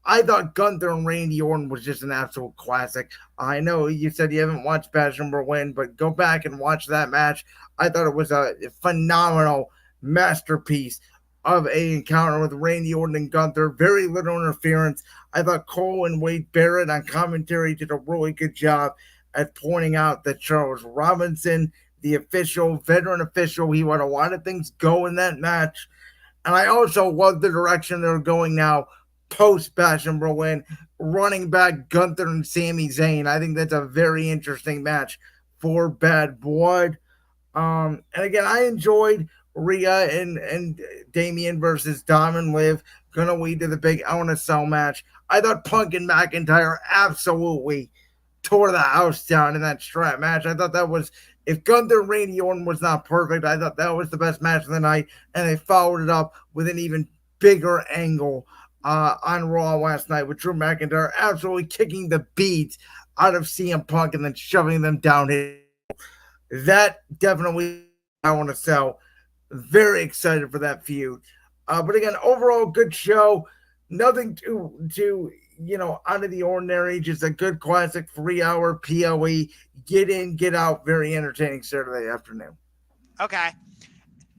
S2: I thought Gunther and Randy Orton was just an absolute classic. I know you said you haven't watched Bash in Berlin, but go back and watch that match. I thought it was a phenomenal masterpiece of a encounter with Randy Orton and Gunther. Very little interference. I thought Cole and Wade Barrett on commentary did a really good job at pointing out that Charles Robinson, the veteran official, he would have wanted things go in that match. And I also love the direction they're going now post Bash in Berlin, running back Gunther and Sami Zayn. I think that's a very interesting match for Bad Blood. And again, I enjoyed Rhea and Damian versus Dom and Liv. Gonna lead to the big Hell in a Cell match. I thought Punk and McIntyre absolutely tore the house down in that strap match. I thought that was, if Gunther and Randy Orton was not perfect, I thought that was the best match of the night. And they followed it up with an even bigger angle on Raw last night with Drew McIntyre absolutely kicking the beads out of CM Punk and then shoving them down his. That definitely I want to sell. Very excited for that feud. But again, overall good show. Nothing to out of the ordinary. Just a good classic 3-hour PLE. Get in, get out. Very entertaining Saturday afternoon.
S1: okay.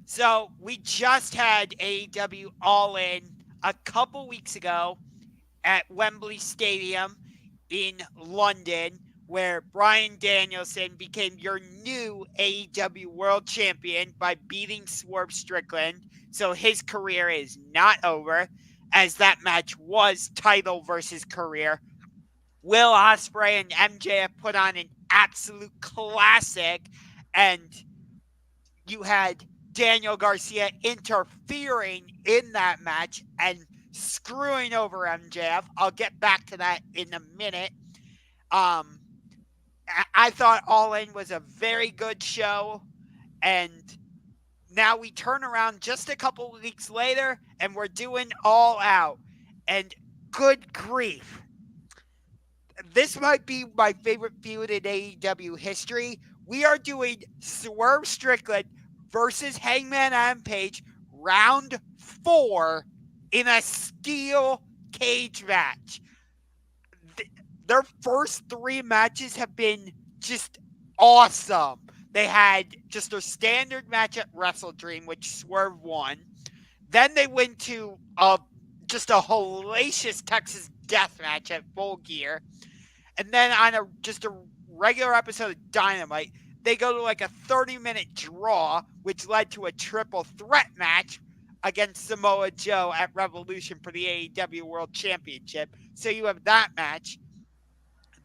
S1: So we just had AEW All In a couple weeks ago at Wembley Stadium in London, where Bryan Danielson became your new AEW World Champion by beating Swerve Strickland. So his career is not over, as that match was title versus career. Will Ospreay and MJF put on an absolute classic, and you had Daniel Garcia interfering in that match and screwing over MJF. I'll get back to that in a minute. I thought All In was a very good show, and now we turn around just a couple weeks later and we're doing All Out. And good grief, this might be my favorite feud in AEW history. We are doing Swerve Strickland versus Hangman Adam Page round 4 in a steel cage match. Their first 3 matches have been just awesome. They had just their standard match at Wrestle Dream, which Swerve won. Then they went to just a hellacious Texas death match at Full Gear. And then on just a regular episode of Dynamite, they go to like a 30-minute draw, which led to a triple threat match against Samoa Joe at Revolution for the AEW World Championship. So you have that match.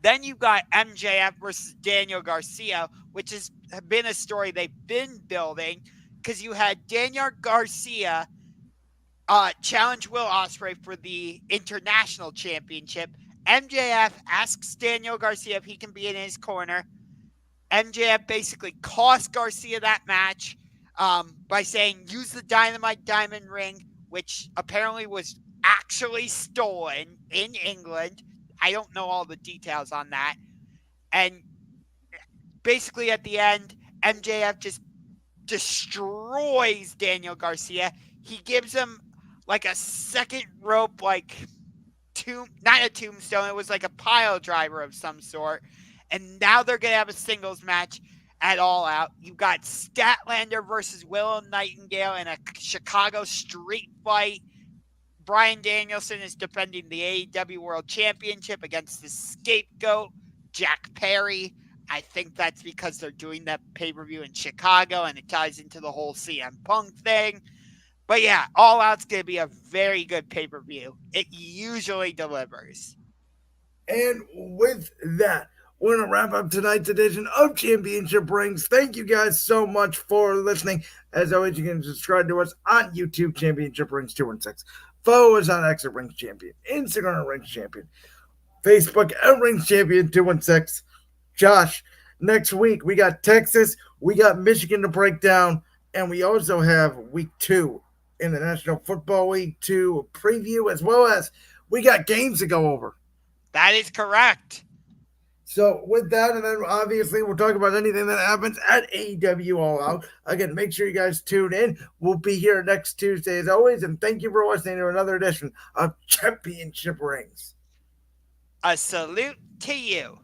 S1: Then you got MJF versus Daniel Garcia, which has been a story they've been building because you had Daniel Garcia challenge Will Ospreay for the International Championship. MJF asks Daniel Garcia if he can be in his corner. MJF basically cost Garcia that match by saying, use the Dynamite Diamond Ring, which apparently was actually stolen in England. I don't know all the details on that. And basically at the end, MJF just destroys Daniel Garcia. He gives him like a second rope, like not a tombstone. It was like a pile driver of some sort. And now they're going to have a singles match at All Out. You've got Statlander versus Willow Nightingale in a Chicago street fight. Bryan Danielson is defending the AEW World Championship against the scapegoat, Jack Perry. I think that's because they're doing that pay-per-view in Chicago, and it ties into the whole CM Punk thing. But yeah, All Out's going to be a very good pay-per-view. It usually delivers.
S2: And with that, we're going to wrap up tonight's edition of Championship Rings. Thank you guys so much for listening. As always, you can subscribe to us on YouTube, Championship Rings 216. Follow us on X at Rings Champion, Instagram at Rings Champion, Facebook at Rings Champion 216. Josh, next week we got Texas, we got Michigan to break down, and we also have week 2 in the National Football League 2 preview, as well as we got games to go over.
S1: That is correct.
S2: So with that, and then obviously we'll talk about anything that happens at AEW All Out. Again, make sure you guys tune in. We'll be here next Tuesday as always, and thank you for listening to another edition of Championship Rings.
S1: A salute to you.